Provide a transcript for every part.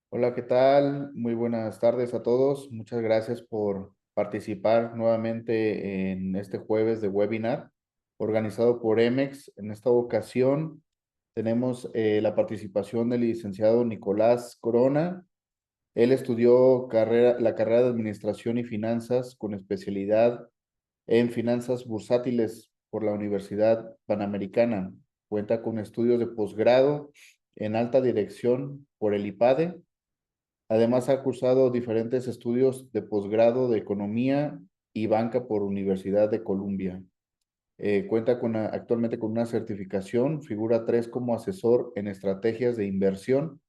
Hola, ¿qué tal? Muy buenas tardes a todos. Muchas gracias por participar nuevamente en este jueves de webinar organizado por EMEX. En esta ocasión tenemos la participación del licenciado Nicolás Corona. Él estudió la carrera de Administración y Finanzas con especialidad en finanzas bursátiles por la Universidad Panamericana. Cuenta con estudios de posgrado en alta dirección por el IPADE. Además, ha cursado diferentes estudios de posgrado de Economía y Banca por Universidad de Columbia. Cuenta actualmente con una certificación, figura 3 como asesor en estrategias de inversión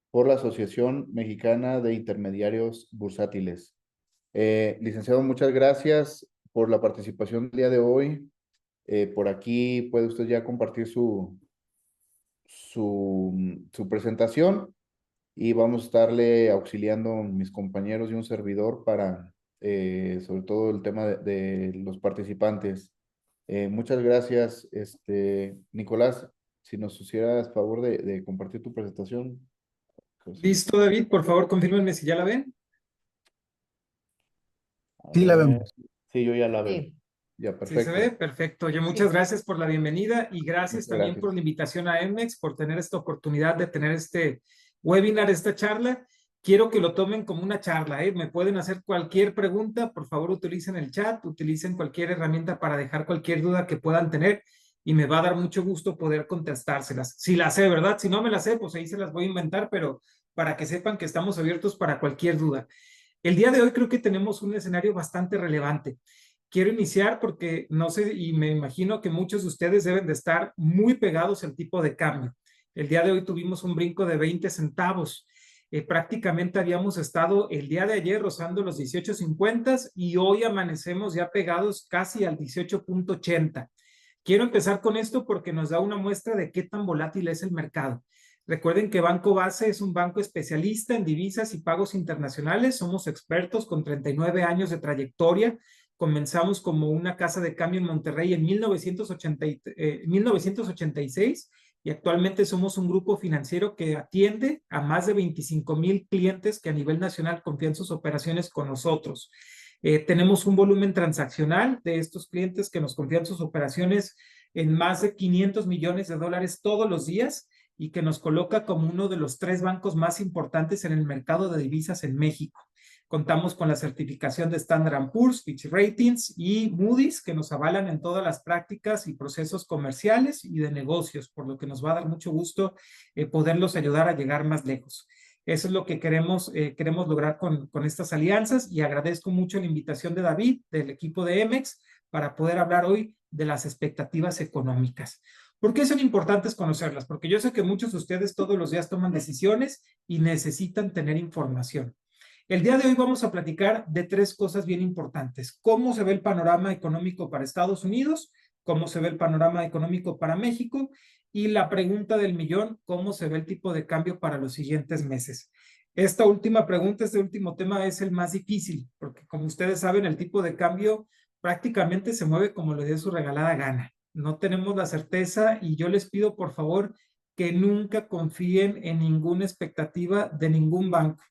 por la Asociación Mexicana de Intermediarios Bursátiles. Licenciado, muchas gracias por la participación el día de hoy. Por aquí puede usted ya compartir su presentación y vamos a estarle auxiliando mis compañeros y un servidor para, sobre todo, el tema de los participantes. Muchas gracias, Nicolás. Si nos hicieras favor de compartir tu presentación. Pues, Listo, David, por favor, confírmenme si ya la ven. a Sí, la ver. vemos. Sí, yo ya la veo. Sí, Ya, Sí se ve, perfecto. perfecto. Oye, muchas sí. gracias por la bienvenida y gracias Muchas también por gracias. la invitación a EMEX, por tener esta oportunidad de tener este webinar, esta charla. Quiero que lo tomen como una charla, ¿eh? Me pueden hacer cualquier pregunta, por favor utilicen el chat, utilicen cualquier herramienta para dejar cualquier duda que puedan tener y me va a dar mucho gusto poder contestárselas. Si la sé, ¿verdad? Si no me la sé, pues ahí se las voy a inventar, pero para que sepan que estamos abiertos para cualquier duda. El día de hoy creo que tenemos un escenario bastante relevante. Quiero iniciar porque no sé, y me imagino que muchos de ustedes deben de estar muy pegados al tipo de cambio. El día de hoy tuvimos un brinco de 20 centavos. Prácticamente habíamos estado el día de ayer rozando los 18.50 y hoy amanecemos ya pegados casi al 18.80. Quiero empezar con esto porque nos da una muestra de qué tan volátil es el mercado. Recuerden que Banco Base es un banco especialista en divisas y pagos internacionales. Somos expertos con 39 años de trayectoria. Comenzamos como una casa de cambio en Monterrey en 1986 y actualmente somos un grupo financiero que atiende a más de 25,000 clientes que a nivel nacional confían sus operaciones con nosotros. Tenemos un volumen transaccional de estos clientes que nos confían sus operaciones en más de 500 millones de dólares todos los días y que nos coloca como uno de los 3 bancos más importantes en el mercado de divisas en México. Contamos con la certificación de Standard & Poor's, Fitch Ratings y Moody's que nos avalan en todas las prácticas y procesos comerciales y de negocios, por lo que nos va a dar mucho gusto poderlos ayudar a llegar más lejos. Eso es lo que queremos lograr con estas alianzas y agradezco mucho la invitación de David, del equipo de EMEX, para poder hablar hoy de las expectativas económicas. ¿Por qué son importantes conocerlas? Porque yo sé que muchos de ustedes todos los días toman decisiones y necesitan tener información. El día de hoy vamos a platicar de 3 cosas bien importantes. Cómo se ve el panorama económico para Estados Unidos, cómo se ve el panorama económico para México y la pregunta del millón, cómo se ve el tipo de cambio para los siguientes meses. Esta última pregunta, este último tema es el más difícil, porque como ustedes saben, el tipo de cambio prácticamente se mueve como le dé su regalada gana. No tenemos la certeza y yo les pido por favor que nunca confíen en ninguna expectativa de ningún banco,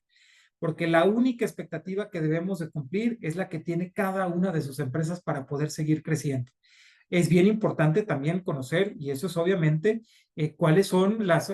porque la única expectativa que debemos de cumplir es la que tiene cada una de sus empresas para poder seguir creciendo. Es bien importante también conocer, y eso es obviamente, cuáles son las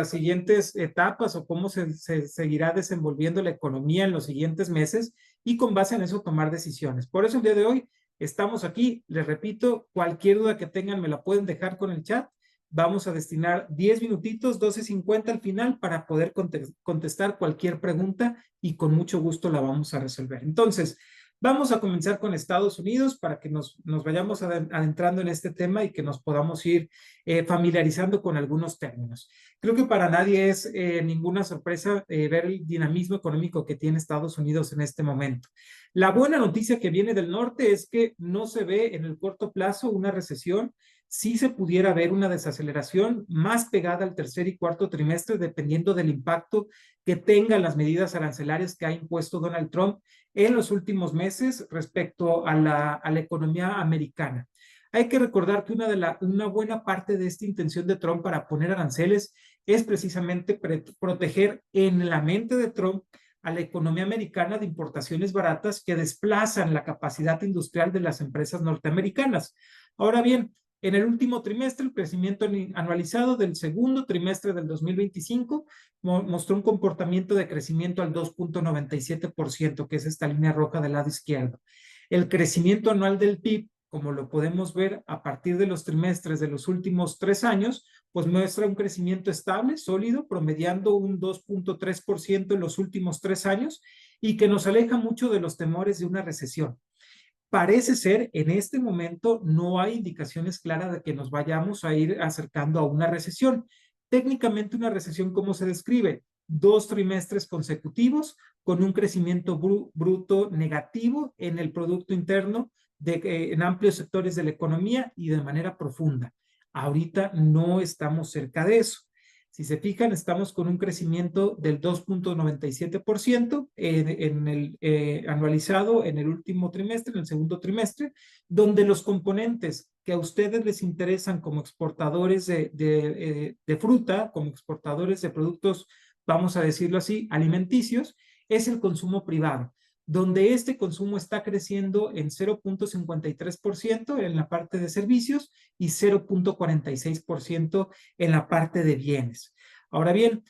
siguientes etapas o cómo se seguirá desenvolviendo la economía en los siguientes meses y con base en eso tomar decisiones. Por eso el día de hoy estamos aquí, les repito, cualquier duda que tengan me la pueden dejar con el chat. Vamos a destinar 10 minutitos, 12:50 al final para poder contestar cualquier pregunta y con mucho gusto la vamos a resolver. Entonces, vamos a comenzar con Estados Unidos para que nos vayamos adentrando en este tema y que nos podamos ir familiarizando con algunos términos. Creo que para nadie es ninguna sorpresa ver el dinamismo económico que tiene Estados Unidos en este momento. La buena noticia que viene del norte es que no se ve en el corto plazo una recesión. Sí se pudiera ver una desaceleración más pegada al tercer y cuarto trimestre, dependiendo del impacto que tengan las medidas arancelarias que ha impuesto Donald Trump en los últimos meses respecto a la economía americana. Hay que recordar que una buena parte de esta intención de Trump para poner aranceles es precisamente proteger en la mente de Trump a la economía americana de importaciones baratas que desplazan la capacidad industrial de las empresas norteamericanas. Ahora bien, en el último trimestre, el crecimiento anualizado del segundo trimestre del 2025 mostró un comportamiento de crecimiento al 2.97%, que es esta línea roja del lado izquierdo. El crecimiento anual del PIB, como lo podemos ver a partir de los trimestres de los últimos 3 años, pues muestra un crecimiento estable, sólido, promediando un 2.3% en los últimos 3 años y que nos aleja mucho de los temores de una recesión. Parece ser, en este momento, no hay indicaciones claras de que nos vayamos a ir acercando a una recesión. Técnicamente, una recesión, ¿cómo se describe? 2 trimestres consecutivos con un crecimiento bruto negativo en el Producto Interno en amplios sectores de la economía y de manera profunda. Ahorita no estamos cerca de eso. Si se fijan, estamos con un crecimiento del 2.97% en el anualizado en el último trimestre, en el segundo trimestre, donde los componentes que a ustedes les interesan como exportadores de fruta, como exportadores de productos, vamos a decirlo así, alimenticios, es el consumo privado, donde este consumo está creciendo en 0.53% en la parte de servicios y 0.46% en la parte de bienes. Ahora bien,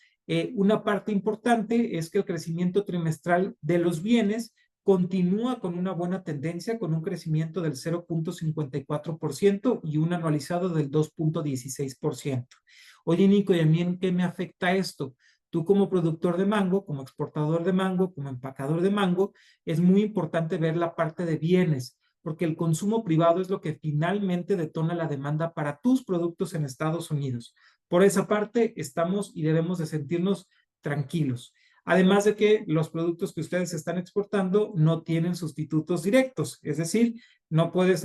una parte importante es que el crecimiento trimestral de los bienes continúa con una buena tendencia, con un crecimiento del 0.54% y un anualizado del 2.16%. Oye, Nico, ¿y a mí en qué me afecta esto? Tú como productor de mango, como exportador de mango, como empacador de mango, es muy importante ver la parte de bienes, porque el consumo privado es lo que finalmente detona la demanda para tus productos en Estados Unidos. Por esa parte, estamos y debemos de sentirnos tranquilos. Además de que los productos que ustedes están exportando no tienen sustitutos directos, es decir, no puedes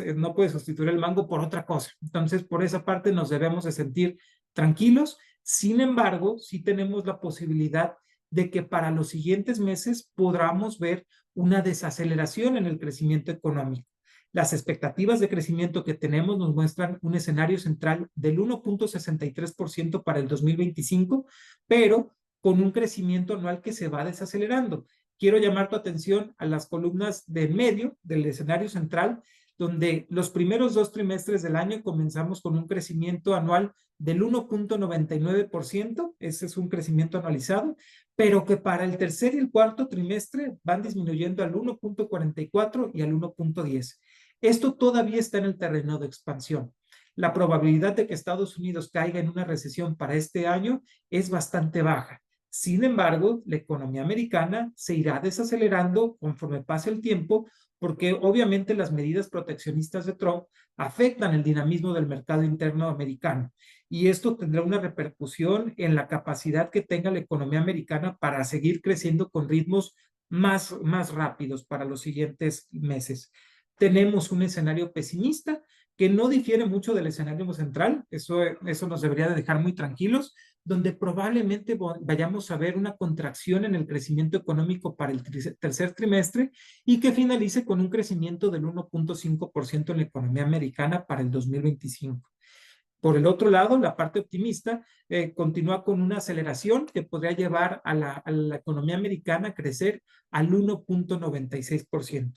sustituir el mango por otra cosa. Entonces, por esa parte nos debemos de sentir tranquilos. Sin embargo, sí tenemos la posibilidad de que para los siguientes meses podamos ver una desaceleración en el crecimiento económico. Las expectativas de crecimiento que tenemos nos muestran un escenario central del 1.63% para el 2025, pero con un crecimiento anual que se va desacelerando. Quiero llamar tu atención a las columnas de medio del escenario central, donde los primeros 2 trimestres del año comenzamos con un crecimiento anual del 1.99%, ese es un crecimiento anualizado, pero que para el tercer y el cuarto trimestre van disminuyendo al 1.44 y al 1.10. Esto todavía está en el terreno de expansión. La probabilidad de que Estados Unidos caiga en una recesión para este año es bastante baja. Sin embargo, la economía americana se irá desacelerando conforme pase el tiempo, porque obviamente las medidas proteccionistas de Trump afectan el dinamismo del mercado interno americano. Y esto tendrá una repercusión en la capacidad que tenga la economía americana para seguir creciendo con ritmos más rápidos para los siguientes meses. Tenemos un escenario pesimista que no difiere mucho del escenario central, eso nos debería de dejar muy tranquilos, donde probablemente vayamos a ver una contracción en el crecimiento económico para el tercer trimestre y que finalice con un crecimiento del 1.5% en la economía americana para el 2025. Por el otro lado, la parte optimista continúa con una aceleración que podría llevar a la economía americana a crecer al 1.96%.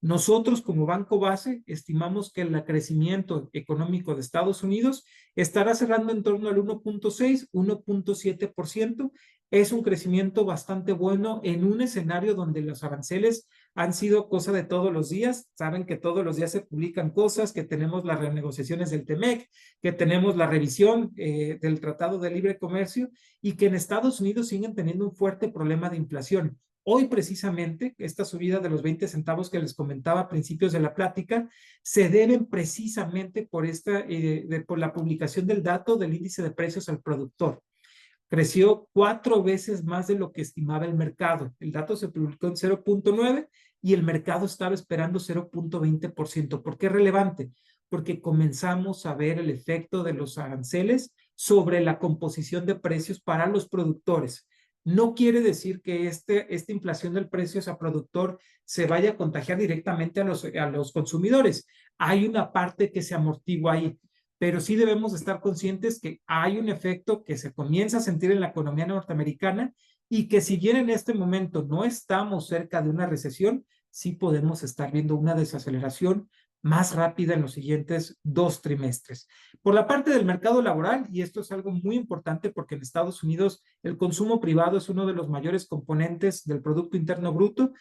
Nosotros como banco base estimamos que el crecimiento económico de Estados Unidos estará cerrando en torno al 1.6, 1.7%. Es un crecimiento bastante bueno en un escenario donde los aranceles han sido cosa de todos los días. Saben que todos los días se publican cosas, que tenemos las renegociaciones del TEMEC, que tenemos la revisión del Tratado de Libre Comercio y que en Estados Unidos siguen teniendo un fuerte problema de inflación. Hoy precisamente, esta subida de los 20 centavos que les comentaba a principios de la plática, se deben precisamente por la publicación del dato del índice de precios al productor. Creció 4 veces más de lo que estimaba el mercado. El dato se publicó en 0.9 y el mercado estaba esperando 0.20%. ¿Por qué es relevante? Porque comenzamos a ver el efecto de los aranceles sobre la composición de precios para los productores. No quiere decir que esta inflación del precio a productor se vaya a contagiar directamente a los consumidores. Hay una parte que se amortigua ahí. pero sí debemos estar conscientes que hay un efecto que se comienza a sentir en la economía norteamericana y que si bien en este momento no estamos cerca de una recesión, sí podemos estar viendo una desaceleración más rápida en los siguientes 2 trimestres. Por la parte del mercado laboral, y esto es algo muy importante porque en Estados Unidos el consumo privado es uno de los mayores componentes del Producto Interno Bruto,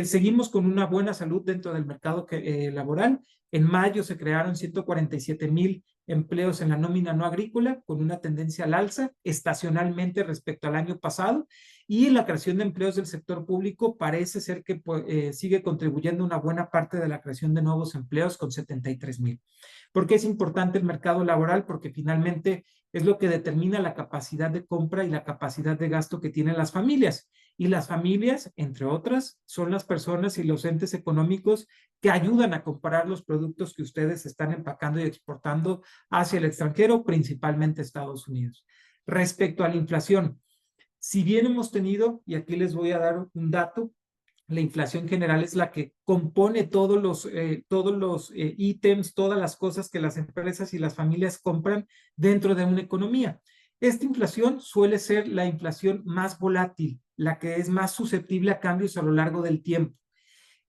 seguimos con una buena salud dentro del mercado laboral. En mayo se crearon 147,000 empleos en la nómina no agrícola, con una tendencia al alza estacionalmente respecto al año pasado, y la creación de empleos del sector público parece ser que sigue contribuyendo una buena parte de la creación de nuevos empleos con 73,000. ¿Por qué es importante el mercado laboral? Porque finalmente es lo que determina la capacidad de compra y la capacidad de gasto que tienen las familias. Y las familias, entre otras, son las personas y los entes económicos que ayudan a comprar los productos que ustedes están empacando y exportando hacia el extranjero, principalmente Estados Unidos. Respecto a la inflación, si bien hemos tenido, y aquí les voy a dar un dato, la inflación general es la que compone todos los ítems, todas las cosas que las empresas y las familias compran dentro de una economía. Esta inflación suele ser la inflación más volátil, la que es más susceptible a cambios a lo largo del tiempo.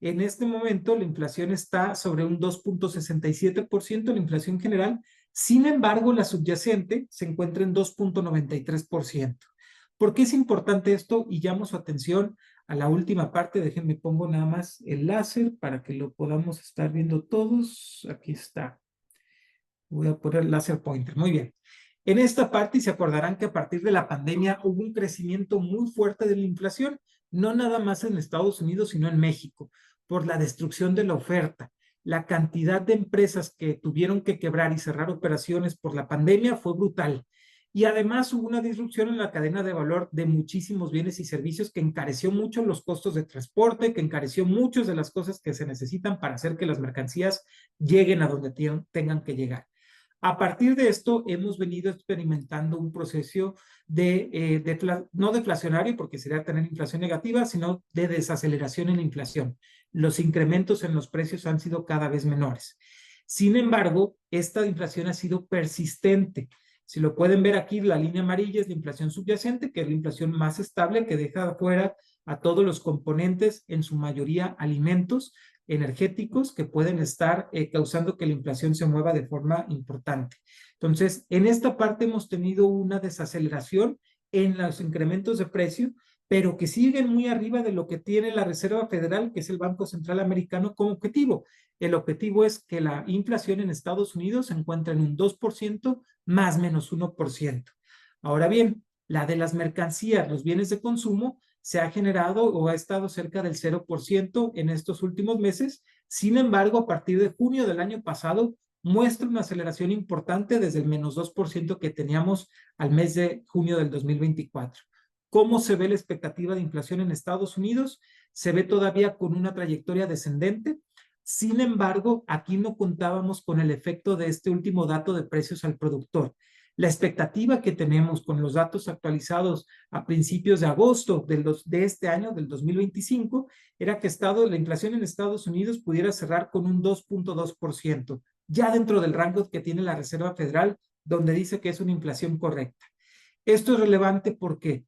En este momento la inflación está sobre un 2,67%, la inflación general. Sin embargo, la subyacente se encuentra en 2,93%. ¿Por qué es importante esto? Y llamo su atención a la última parte. Déjenme pongo nada más el láser para que lo podamos estar viendo todos. Aquí está. Voy a poner el láser pointer. Muy bien. En esta parte, y se acordarán que a partir de la pandemia hubo un crecimiento muy fuerte de la inflación, no nada más en Estados Unidos, sino en México, por la destrucción de la oferta. La cantidad de empresas que tuvieron que quebrar y cerrar operaciones por la pandemia fue brutal. Y además hubo una disrupción en la cadena de valor de muchísimos bienes y servicios que encareció mucho los costos de transporte, que encareció muchas de las cosas que se necesitan para hacer que las mercancías lleguen a donde tengan que llegar. A partir de esto, hemos venido experimentando un proceso no deflacionario, porque sería tener inflación negativa, sino de desaceleración en la inflación. Los incrementos en los precios han sido cada vez menores. Sin embargo, esta inflación ha sido persistente. Si lo pueden ver aquí, la línea amarilla es la inflación subyacente, que es la inflación más estable, que deja afuera a todos los componentes, en su mayoría alimentos, energéticos que pueden estar causando que la inflación se mueva de forma importante. Entonces, en esta parte hemos tenido una desaceleración en los incrementos de precio, pero que siguen muy arriba de lo que tiene la Reserva Federal, que es el Banco Central Americano, como objetivo. El objetivo es que la inflación en Estados Unidos se encuentre en un 2% más menos 1%. Ahora bien, la de las mercancías, los bienes de consumo, se ha generado o ha estado cerca del 0% en estos últimos meses. Sin embargo, a partir de junio del año pasado, muestra una aceleración importante desde el menos 2% que teníamos al mes de junio del 2024. ¿Cómo se ve la expectativa de inflación en Estados Unidos? Se ve todavía con una trayectoria descendente. Sin embargo, aquí no contábamos con el efecto de este último dato de precios al productor. La expectativa que tenemos con los datos actualizados a principios de agosto de este año, del 2025, era que la inflación en Estados Unidos pudiera cerrar con un 2,2%, ya dentro del rango que tiene la Reserva Federal, donde dice que es una inflación correcta. Esto es relevante porque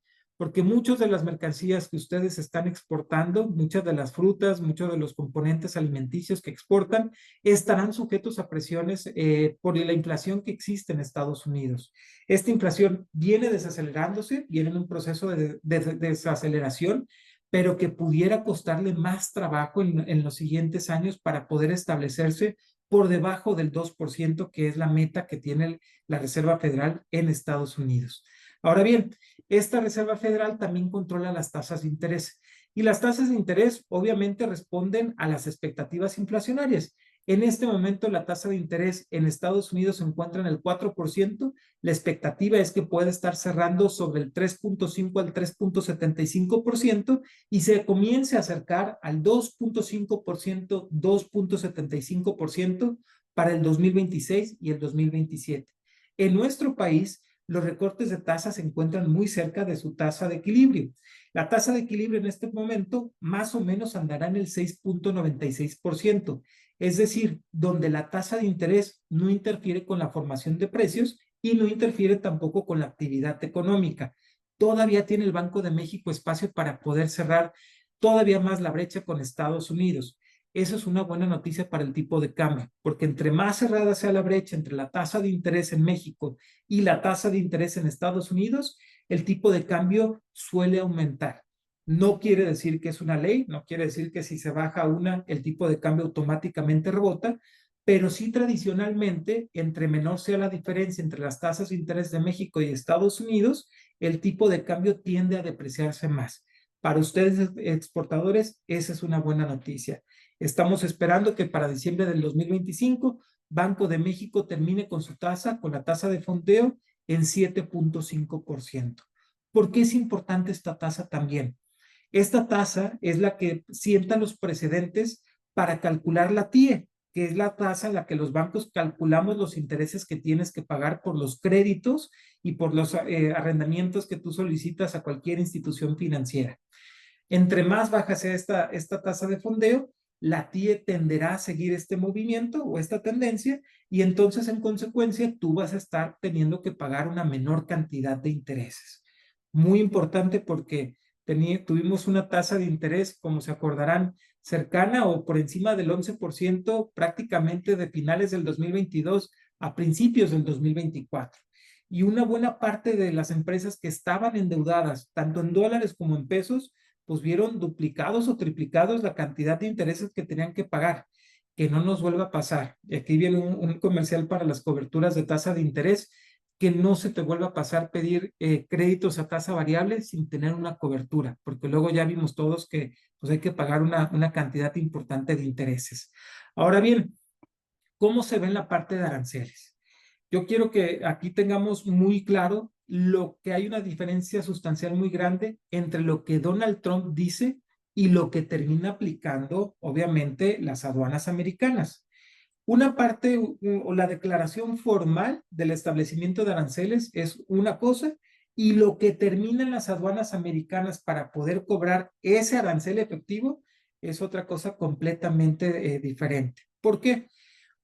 muchas de las mercancías que ustedes están exportando, muchas de las frutas, muchos de los componentes alimenticios que exportan, estarán sujetos a presiones por la inflación que existe en Estados Unidos. Esta inflación viene desacelerándose, viene en un proceso de desaceleración, pero que pudiera costarle más trabajo en los siguientes años para poder establecerse por debajo del 2%, que es la meta que tiene la Reserva Federal en Estados Unidos. Ahora bien, esta Reserva Federal también controla las tasas de interés y las tasas de interés obviamente responden a las expectativas inflacionarias. En este momento la tasa de interés en Estados Unidos se encuentra en el 4%, la expectativa es que pueda estar cerrando sobre el 3,5 al 3,75% y se comience a acercar al 2,5%, 2,75% para el 2026 y el 2027. En nuestro país, los recortes de tasa se encuentran muy cerca de su tasa de equilibrio. La tasa de equilibrio en este momento más o menos andará en el 6,96%. Es decir, donde la tasa de interés no interfiere con la formación de precios y no interfiere tampoco con la actividad económica. Todavía tiene el Banco de México espacio para poder cerrar todavía más la brecha con Estados Unidos. Eso es una buena noticia para el tipo de cambio, porque entre más cerrada sea la brecha entre la tasa de interés en México y la tasa de interés en Estados Unidos, el tipo de cambio suele aumentar. No quiere decir que es una ley, no quiere decir que si se baja una, el tipo de cambio automáticamente rebota, pero sí tradicionalmente, entre menor sea la diferencia entre las tasas de interés de México y Estados Unidos, el tipo de cambio tiende a depreciarse más. Para ustedes exportadores, esa es una buena noticia. Estamos esperando que para diciembre del 2025, Banco de México termine con su tasa, con la tasa de fondeo en 7.5%. ¿Por qué es importante esta tasa también? Esta tasa es la que sienta los precedentes para calcular la TIE, que es la tasa en la que los bancos calculamos los intereses que tienes que pagar por los créditos y por los arrendamientos que tú solicitas a cualquier institución financiera. Entre más baja sea esta tasa de fondeo, la TIE tenderá a seguir este movimiento o esta tendencia y entonces en consecuencia tú vas a estar teniendo que pagar una menor cantidad de intereses. Muy importante porque tuvimos una tasa de interés, como se acordarán, cercana o por encima del 11% prácticamente de finales del 2022 a principios del 2024. Y una buena parte de las empresas que estaban endeudadas, tanto en dólares como en pesos, pues vieron duplicados o triplicados la cantidad de intereses que tenían que pagar. Que no nos vuelva a pasar. Y aquí viene un comercial para las coberturas de tasa de interés, que no se te vuelva a pasar pedir créditos a tasa variable sin tener una cobertura, porque luego ya vimos todos que pues hay que pagar una cantidad importante de intereses. Ahora bien, ¿cómo se ve en la parte de aranceles? Yo quiero que aquí tengamos muy claro lo que hay una diferencia sustancial muy grande entre lo que Donald Trump dice y lo que termina aplicando, obviamente, las aduanas americanas. Una parte o la declaración formal del establecimiento de aranceles es una cosa y lo que termina en las aduanas americanas para poder cobrar ese arancel efectivo es otra cosa completamente diferente. ¿Por qué?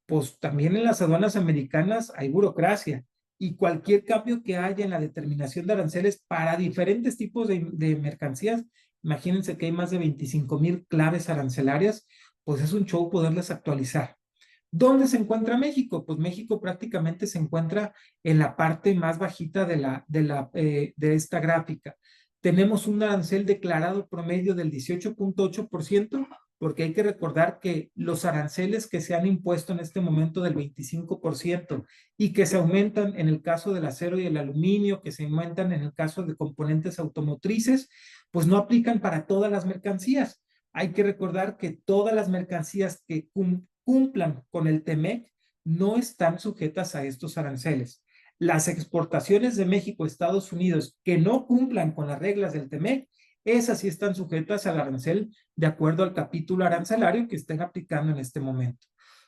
Pues también en las aduanas americanas hay burocracia y cualquier cambio que haya en la determinación de aranceles para diferentes tipos de mercancías, imagínense que hay más de 25,000 claves arancelarias, pues es un show poderlas actualizar. ¿Dónde se encuentra México? Pues México prácticamente se encuentra en la parte más bajita de esta gráfica. Tenemos un arancel declarado promedio del 18.8%, porque hay que recordar que los aranceles que se han impuesto en este momento del 25% y que se aumentan en el caso del acero y el aluminio, que se aumentan en el caso de componentes automotrices, pues no aplican para todas las mercancías. Hay que recordar que todas las mercancías que cumplan con el TEMEC no están sujetas a estos aranceles. Las exportaciones de México a Estados Unidos que no cumplan con las reglas del TEMEC, esas sí están sujetas al arancel de acuerdo al capítulo arancelario que estén aplicando en este momento.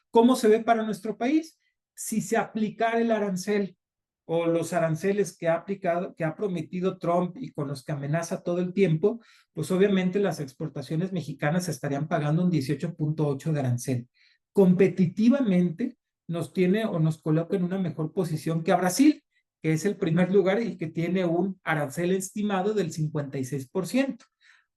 ¿Cómo se ve para nuestro país? Si se aplicara el arancel o los aranceles que ha prometido Trump y con los que amenaza todo el tiempo, pues obviamente las exportaciones mexicanas estarían pagando un 18.8 de arancel. Competitivamente nos tiene o nos coloca en una mejor posición que a Brasil, que es el primer lugar y que tiene un arancel estimado del 56%.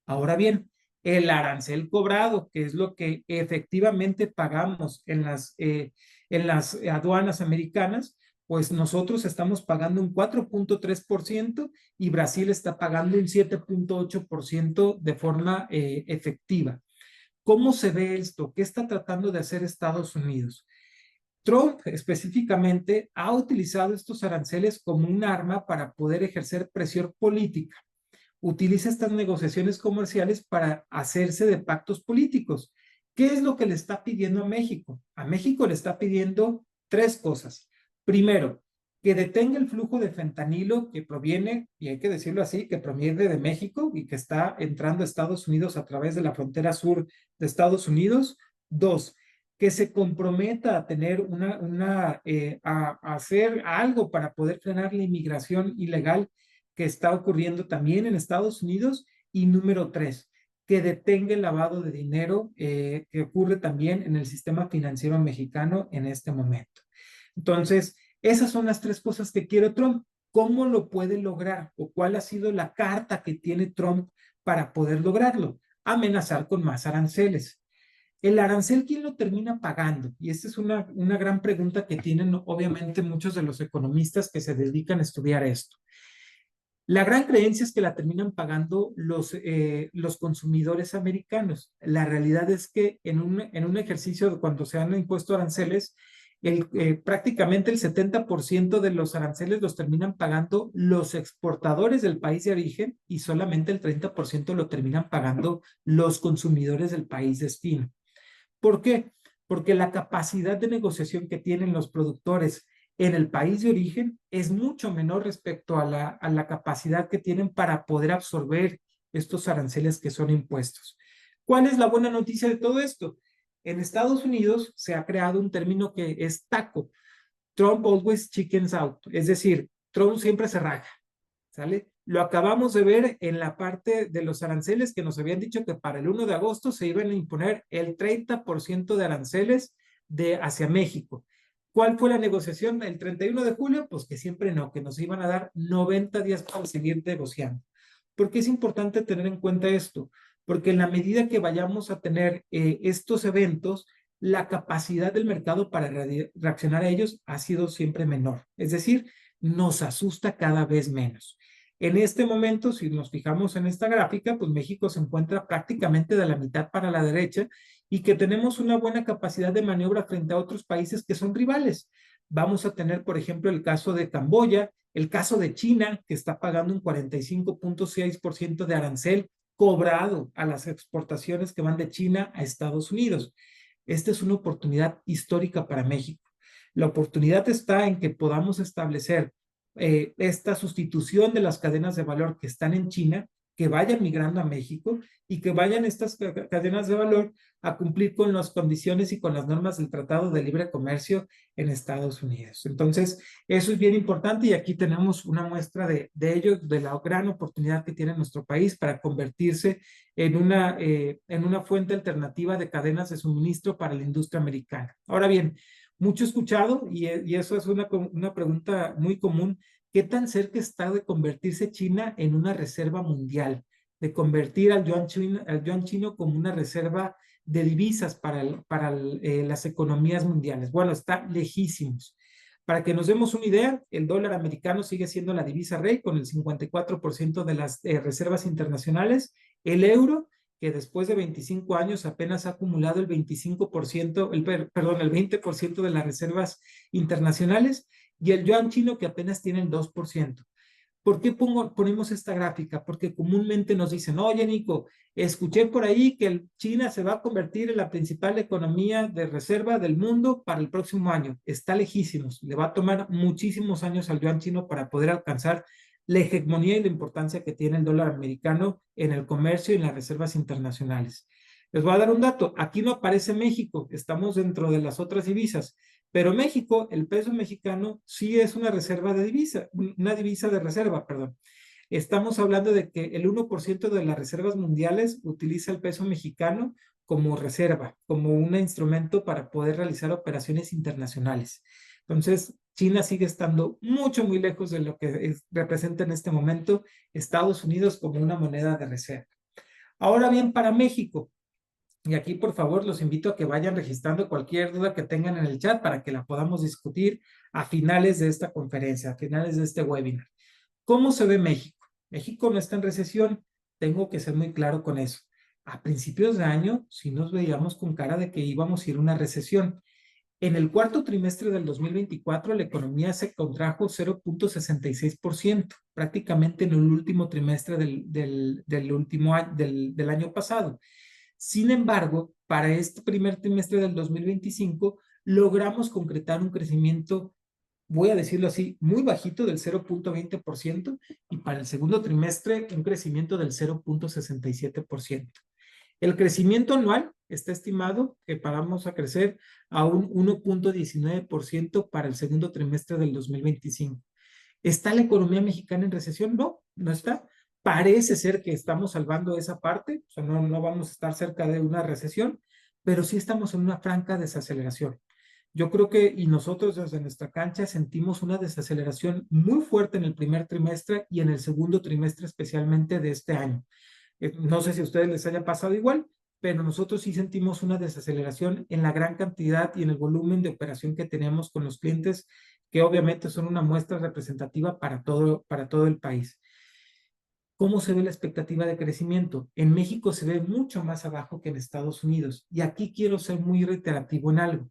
Ahora bien, el arancel cobrado, que es lo que efectivamente pagamos en las aduanas americanas, pues nosotros estamos pagando un 4.3% y Brasil está pagando un 7.8% de forma efectiva. ¿Cómo se ve esto? ¿Qué está tratando de hacer Estados Unidos? Trump específicamente ha utilizado estos aranceles como un arma para poder ejercer presión política. Utiliza estas negociaciones comerciales para hacerse de pactos políticos. ¿Qué es lo que le está pidiendo a México? A México le está pidiendo tres cosas. Primero, que detenga el flujo de fentanilo que proviene, y hay que decirlo así, que proviene de México y que está entrando a Estados Unidos a través de la frontera sur de Estados Unidos. Dos, que se comprometa a tener a hacer algo para poder frenar la inmigración ilegal que está ocurriendo también en Estados Unidos. Y número tres, que detenga el lavado de dinero que ocurre también en el sistema financiero mexicano en este momento. Entonces, esas son las tres cosas que quiere Trump. ¿Cómo lo puede lograr? ¿O cuál ha sido la carta que tiene Trump para poder lograrlo? Amenazar con más aranceles. ¿El arancel quién lo termina pagando? Y esta es una gran pregunta que tienen obviamente muchos de los economistas que se dedican a estudiar esto. La gran creencia es que la terminan pagando los consumidores americanos. La realidad es que en un ejercicio de cuando se han impuesto aranceles, prácticamente el 70% de los aranceles los terminan pagando los exportadores del país de origen y solamente el 30% lo terminan pagando los consumidores del país destino. ¿Por qué? Porque la capacidad de negociación que tienen los productores en el país de origen es mucho menor respecto a la capacidad que tienen para poder absorber estos aranceles que son impuestos. ¿Cuál es la buena noticia de todo esto? En Estados Unidos se ha creado un término que es TACO, Trump always chickens out, es decir, Trump siempre se raja, ¿sale? Lo acabamos de ver en la parte de los aranceles que nos habían dicho que para el 1 de agosto se iban a imponer el 30% de aranceles hacia México. ¿Cuál fue la negociación el 31 de julio? Pues que siempre no, que nos iban a dar 90 días para seguir negociando. ¿Por qué es importante tener en cuenta esto? Porque en la medida que vayamos a tener estos eventos, la capacidad del mercado para reaccionar a ellos ha sido siempre menor. Es decir, nos asusta cada vez menos. En este momento, si nos fijamos en esta gráfica, pues México se encuentra prácticamente de la mitad para la derecha y que tenemos una buena capacidad de maniobra frente a otros países que son rivales. Vamos a tener, por ejemplo, el caso de Camboya, el caso de China, que está pagando un 45.6% de arancel cobrado a las exportaciones que van de China a Estados Unidos. Esta es una oportunidad histórica para México. La oportunidad está en que podamos establecer esta sustitución de las cadenas de valor que están en China, que vayan migrando a México y que vayan estas cadenas de valor a cumplir con las condiciones y con las normas del Tratado de Libre Comercio en Estados Unidos. Entonces, eso es bien importante y aquí tenemos una muestra de ello, de la gran oportunidad que tiene nuestro país para convertirse en una fuente alternativa de cadenas de suministro para la industria americana. Ahora bien, mucho escuchado y eso es una pregunta muy común. ¿Qué tan cerca está de convertirse China en una reserva mundial? De convertir al yuan chino como una reserva de divisas para las economías mundiales. Bueno, está lejísimos. Para que nos demos una idea, el dólar americano sigue siendo la divisa rey con el 54% de las reservas internacionales. El euro, que después de 25 años apenas ha acumulado el 25%, perdón, el 20% de las reservas internacionales, y el yuan chino, que apenas tiene el 2%. ¿Por qué ponemos esta gráfica? Porque comúnmente nos dicen, oye, Nico, escuché por ahí que China se va a convertir en la principal economía de reserva del mundo para el próximo año. Está lejísimos. Le va a tomar muchísimos años al yuan chino para poder alcanzar la hegemonía y la importancia que tiene el dólar americano en el comercio y en las reservas internacionales. Les voy a dar un dato. Aquí no aparece México. Estamos dentro de las otras divisas. Pero México, el peso mexicano, sí es una reserva de divisa, una divisa de reserva, perdón. Estamos hablando de que el 1% de las reservas mundiales utiliza el peso mexicano como reserva, como un instrumento para poder realizar operaciones internacionales. Entonces, China sigue estando muy lejos de lo que representa en este momento Estados Unidos como una moneda de reserva. Ahora bien, para México, y aquí, por favor, los invito a que vayan registrando cualquier duda que tengan en el chat para que la podamos discutir a finales de esta conferencia, a finales de este webinar. ¿Cómo se ve México? México no está en recesión, tengo que ser muy claro con eso. A principios de año sí nos veíamos con cara de que íbamos a ir a una recesión. En el cuarto trimestre del 2024, la economía se contrajo 0.66%, prácticamente en el último trimestre del año pasado. Sin embargo, para este primer trimestre del 2025, logramos concretar un crecimiento, voy a decirlo así, muy bajito del 0.20% y para el segundo trimestre un crecimiento del 0.67%. El crecimiento anual está estimado que vamos a crecer a un 1.19% para el segundo trimestre del 2025. ¿Está la economía mexicana en recesión? No, no está. Parece ser que estamos salvando esa parte, o sea, no vamos a estar cerca de una recesión, pero sí estamos en una franca desaceleración. Yo creo que, y nosotros desde nuestra cancha sentimos una desaceleración muy fuerte en el primer trimestre y en el segundo trimestre especialmente de este año. No sé si a ustedes les haya pasado igual, pero nosotros sí sentimos una desaceleración en la gran cantidad y en el volumen de operación que tenemos con los clientes, que obviamente son una muestra representativa para todo el país. ¿Cómo se ve la expectativa de crecimiento? En México se ve mucho más abajo que en Estados Unidos. Y aquí quiero ser muy reiterativo en algo.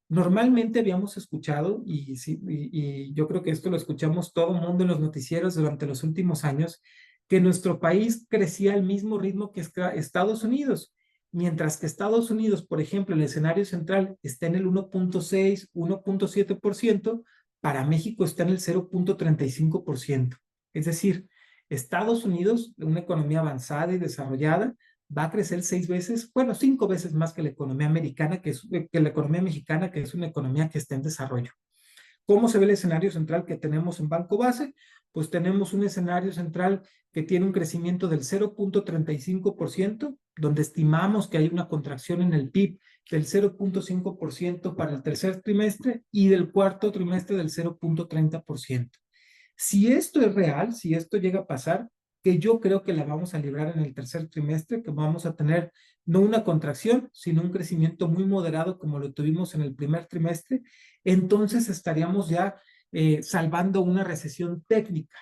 Normalmente habíamos escuchado, y yo creo que esto lo escuchamos todo el mundo en los noticieros durante los últimos años, que nuestro país crecía al mismo ritmo que Estados Unidos, mientras que Estados Unidos, por ejemplo, el escenario central está en el 1.6, 1.7%, para México está en el 0.35%. Es decir, Estados Unidos, una economía avanzada y desarrollada, va a crecer 6 veces, bueno, 5 veces más que la economía americana, que la economía mexicana, que es una economía que está en desarrollo. ¿Cómo se ve el escenario central que tenemos en Banco Base? Pues tenemos un escenario central que tiene un crecimiento del 0.35%, donde estimamos que hay una contracción en el PIB del 0.5% para el tercer trimestre y del cuarto trimestre del 0.30%. Si esto es real, si esto llega a pasar, que yo creo que la vamos a librar en el tercer trimestre, que vamos a tener no una contracción, sino un crecimiento muy moderado como lo tuvimos en el primer trimestre, entonces estaríamos ya salvando una recesión técnica.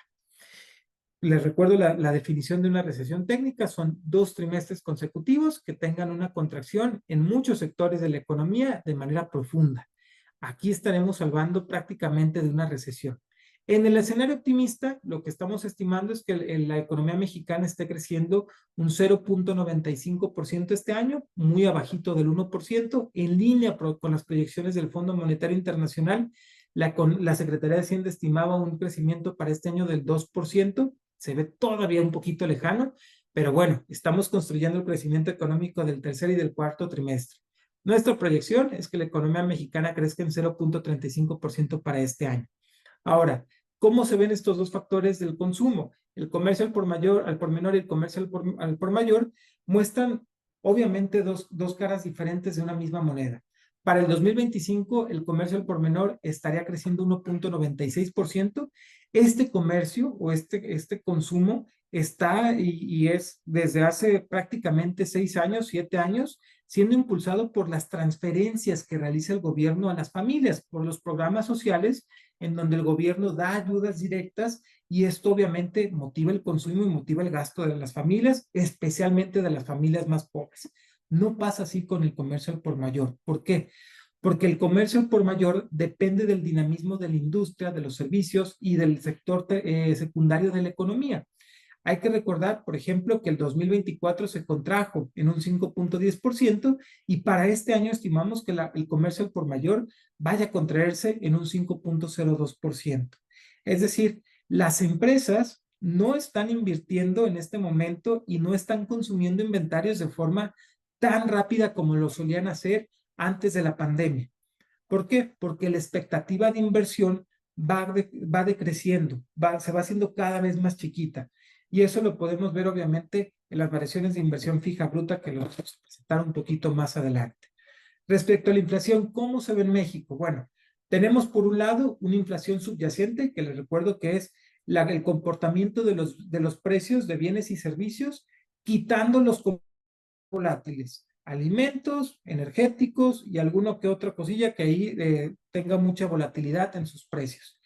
Les recuerdo la definición de una recesión técnica: son 2 trimestres consecutivos que tengan una contracción en muchos sectores de la economía de manera profunda. Aquí estaremos salvando prácticamente de una recesión. En el escenario optimista, lo que estamos estimando es que la economía mexicana esté creciendo un 0.95% este año, muy abajito del 1%, en línea con las proyecciones del Fondo Monetario Internacional. La Secretaría de Hacienda estimaba un crecimiento para este año del 2%, se ve todavía un poquito lejano, pero bueno, estamos construyendo el crecimiento económico del tercer y del cuarto trimestre. Nuestra proyección es que la economía mexicana crezca en 0.35% para este año. Ahora, ¿cómo se ven estos dos factores del consumo? El comercio al por menor y el comercio al por mayor muestran obviamente dos caras diferentes de una misma moneda. Para el 2025, el comercio al por menor estaría creciendo 1.96%. Este comercio o este consumo está y es desde hace prácticamente 6 años, 7 años, siendo impulsado por las transferencias que realiza el gobierno a las familias, por los programas sociales en donde el gobierno da ayudas directas, y esto obviamente motiva el consumo y motiva el gasto de las familias, especialmente de las familias más pobres. No pasa así con el comercio al por mayor. ¿Por qué? Porque el comercio al por mayor depende del dinamismo de la industria, de los servicios y del sector secundario de la economía. Hay que recordar, por ejemplo, que el 2024 se contrajo en un 5.10%, y para este año estimamos que el comercio al por mayor vaya a contraerse en un 5.02%. Es decir, las empresas no están invirtiendo en este momento y no están consumiendo inventarios de forma tan rápida como lo solían hacer antes de la pandemia. ¿Por qué? Porque la expectativa de inversión va decreciendo, se va haciendo cada vez más chiquita. Y eso lo podemos ver obviamente en las variaciones de inversión fija bruta, que lo vamos a presentar un poquito más adelante. Respecto a la inflación, ¿cómo se ve en México? Bueno, tenemos por un lado una inflación subyacente, que les recuerdo que es el comportamiento de los precios de bienes y servicios, quitando los volátiles, alimentos, energéticos y alguna que otra cosilla que ahí tenga mucha volatilidad en sus precios.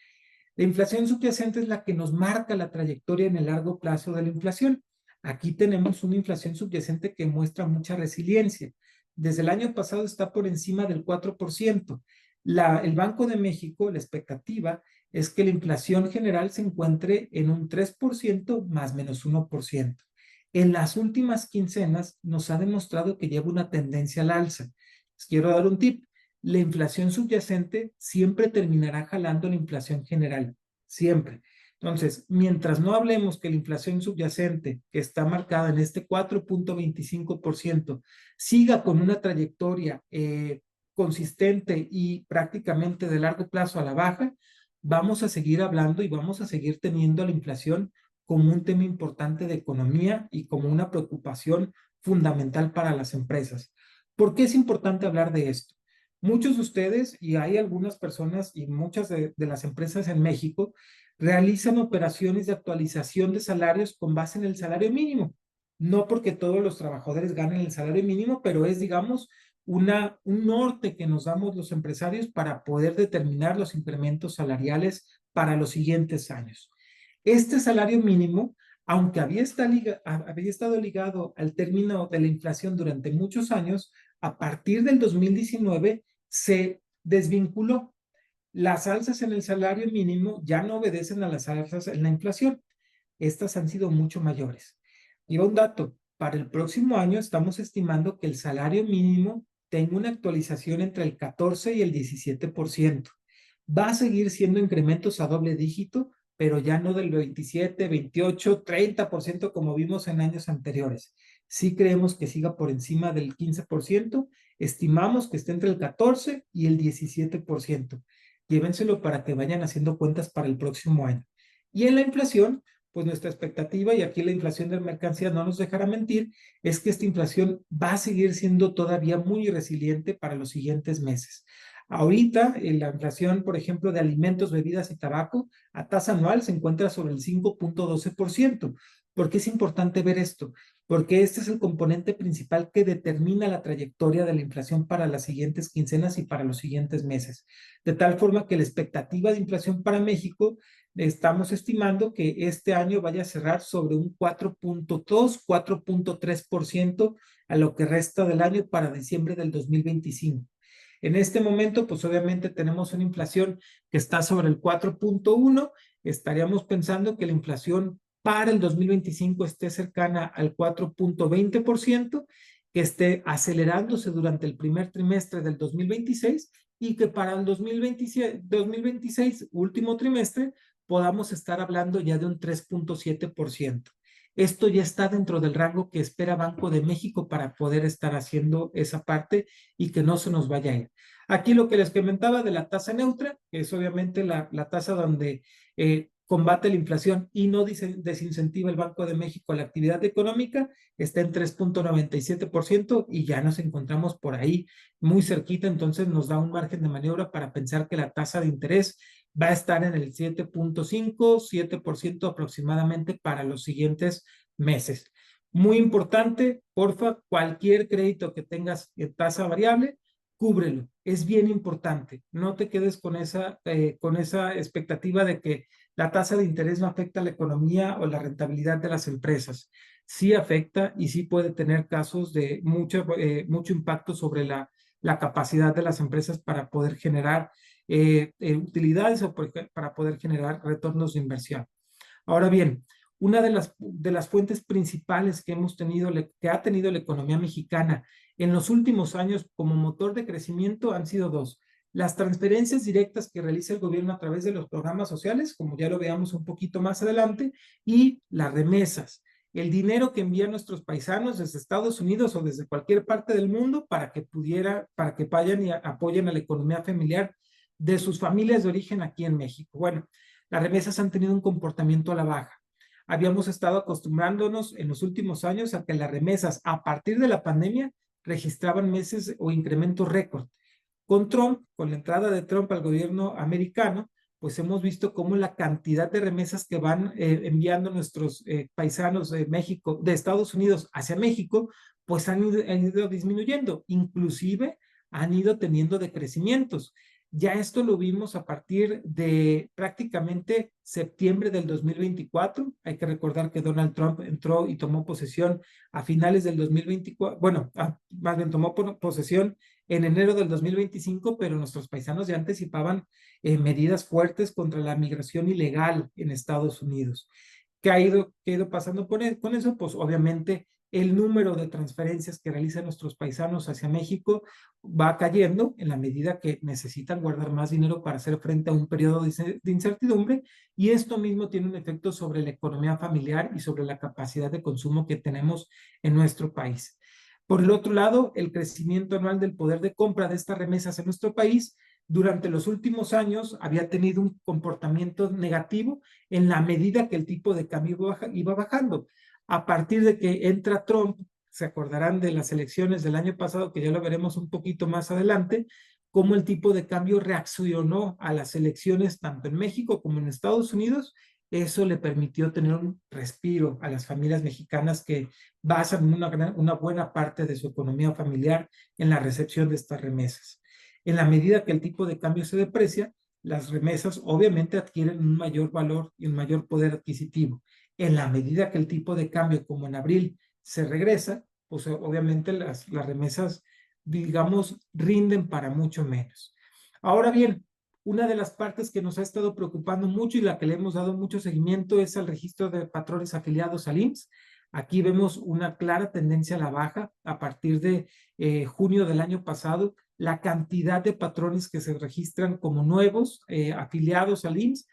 La inflación subyacente es la que nos marca la trayectoria en el largo plazo de la inflación. Aquí tenemos una inflación subyacente que muestra mucha resiliencia. Desde el año pasado está por encima del 4%. El Banco de México, la expectativa es que la inflación general se encuentre en un 3% más menos 1%. En las últimas quincenas nos ha demostrado que lleva una tendencia al alza. Les quiero dar un tip: la inflación subyacente siempre terminará jalando la inflación general, siempre. Entonces, mientras no hablemos que la inflación subyacente, que está marcada en este 4.25%, siga con una trayectoria consistente y prácticamente de largo plazo a la baja, vamos a seguir hablando y vamos a seguir teniendo la inflación como un tema importante de economía y como una preocupación fundamental para las empresas. ¿Por qué es importante hablar de esto? Muchos de ustedes, y hay algunas personas y muchas de las empresas en México, realizan operaciones de actualización de salarios con base en el salario mínimo. No porque todos los trabajadores ganen el salario mínimo, pero es, digamos, un norte que nos damos los empresarios para poder determinar los incrementos salariales para los siguientes años. Este salario mínimo, aunque había estado ligado al término de la inflación durante muchos años, a partir del 2019 se desvinculó. Las alzas en el salario mínimo ya no obedecen a las alzas en la inflación. Estas han sido mucho mayores. Y un dato, para el próximo año estamos estimando que el salario mínimo tenga una actualización entre el 14 y el 17%. Va a seguir siendo incrementos a doble dígito, pero ya no del 27, 28, 30% como vimos en años anteriores. Sí creemos que siga por encima del 15%, estimamos que esté entre el 14 y el 17%. Llévenselo para que vayan haciendo cuentas para el próximo año. Y en la inflación, pues nuestra expectativa, y aquí la inflación de mercancías no nos dejará mentir, es que esta inflación va a seguir siendo todavía muy resiliente para los siguientes meses. Ahorita, la inflación, por ejemplo, de alimentos, bebidas y tabaco, a tasa anual se encuentra sobre el 5.12%. ¿Por qué es importante ver esto? Porque este es el componente principal que determina la trayectoria de la inflación para las siguientes quincenas y para los siguientes meses. De tal forma que la expectativa de inflación para México, estamos estimando que este año vaya a cerrar sobre un 4.2, 4.3% a lo que resta del año para diciembre del 2025. En este momento, pues obviamente tenemos una inflación que está sobre el 4.1. Estaríamos pensando que la inflación para el 2025 esté cercana al 4.20%, que esté acelerándose durante el primer trimestre del 2026 y que para el 2026 último trimestre, podamos estar hablando ya de un 3.7%. Esto ya está dentro del rango que espera Banco de México para poder estar haciendo esa parte y que no se nos vaya a ir. Aquí lo que les comentaba de la tasa neutra, que es obviamente la tasa donde combate la inflación y no desincentiva el Banco de México la actividad económica, está en 3.97% y ya nos encontramos por ahí muy cerquita, entonces nos da un margen de maniobra para pensar que la tasa de interés va a estar en el 7.5, 7% aproximadamente para los siguientes meses. Muy importante, porfa, cualquier crédito que tengas en tasa variable, cúbrelo. Es bien importante. No te quedes con esa expectativa de que la tasa de interés no afecta a la economía o la rentabilidad de las empresas. Sí afecta y sí puede tener casos de mucho impacto sobre la capacidad de las empresas para poder generar utilidades o para poder generar retornos de inversión. Ahora bien, una de las fuentes principales que que ha tenido la economía mexicana en los últimos años como motor de crecimiento han sido dos. Las transferencias directas que realiza el gobierno a través de los programas sociales, como ya lo veamos un poquito más adelante, y las remesas, el dinero que envían nuestros paisanos desde Estados Unidos o desde cualquier parte del mundo para que vayan y apoyen a la economía familiar de sus familias de origen aquí en México. Bueno, las remesas han tenido un comportamiento a la baja. Habíamos estado acostumbrándonos en los últimos años a que las remesas, a partir de la pandemia, registraban meses o incrementos récord. Con Trump, con la entrada de Trump al gobierno americano, pues hemos visto cómo la cantidad de remesas que van enviando nuestros paisanos de México, de Estados Unidos hacia México, pues han ido disminuyendo. Inclusive han ido teniendo decrecimientos. Ya esto lo vimos a partir de prácticamente septiembre del 2024. Hay que recordar que Donald Trump entró y tomó posesión a finales del 2024, bueno, más bien tomó posesión en enero del 2025, pero nuestros paisanos ya anticipaban medidas fuertes contra la migración ilegal en Estados Unidos. ¿Qué ha ido pasando con eso? Pues obviamente el número de transferencias que realizan nuestros paisanos hacia México va cayendo en la medida que necesitan guardar más dinero para hacer frente a un periodo de incertidumbre, y esto mismo tiene un efecto sobre la economía familiar y sobre la capacidad de consumo que tenemos en nuestro país. Por el otro lado, el crecimiento anual del poder de compra de estas remesas en nuestro país durante los últimos años había tenido un comportamiento negativo en la medida que el tipo de cambio iba bajando. A partir de que entra Trump, se acordarán de las elecciones del año pasado, que ya lo veremos un poquito más adelante, cómo el tipo de cambio reaccionó a las elecciones tanto en México como en Estados Unidos. Eso le permitió tener un respiro a las familias mexicanas que basan una buena parte de su economía familiar en la recepción de estas remesas. En la medida que el tipo de cambio se deprecia, las remesas obviamente adquieren un mayor valor y un mayor poder adquisitivo. En la medida que el tipo de cambio, como en abril, se regresa, pues obviamente las remesas, digamos, rinden para mucho menos. Ahora bien, una de las partes que nos ha estado preocupando mucho y la que le hemos dado mucho seguimiento es al registro de patrones afiliados al IMSS. Aquí vemos una clara tendencia a la baja a partir de junio del año pasado. La cantidad de patrones que se registran como nuevos afiliados al IMSS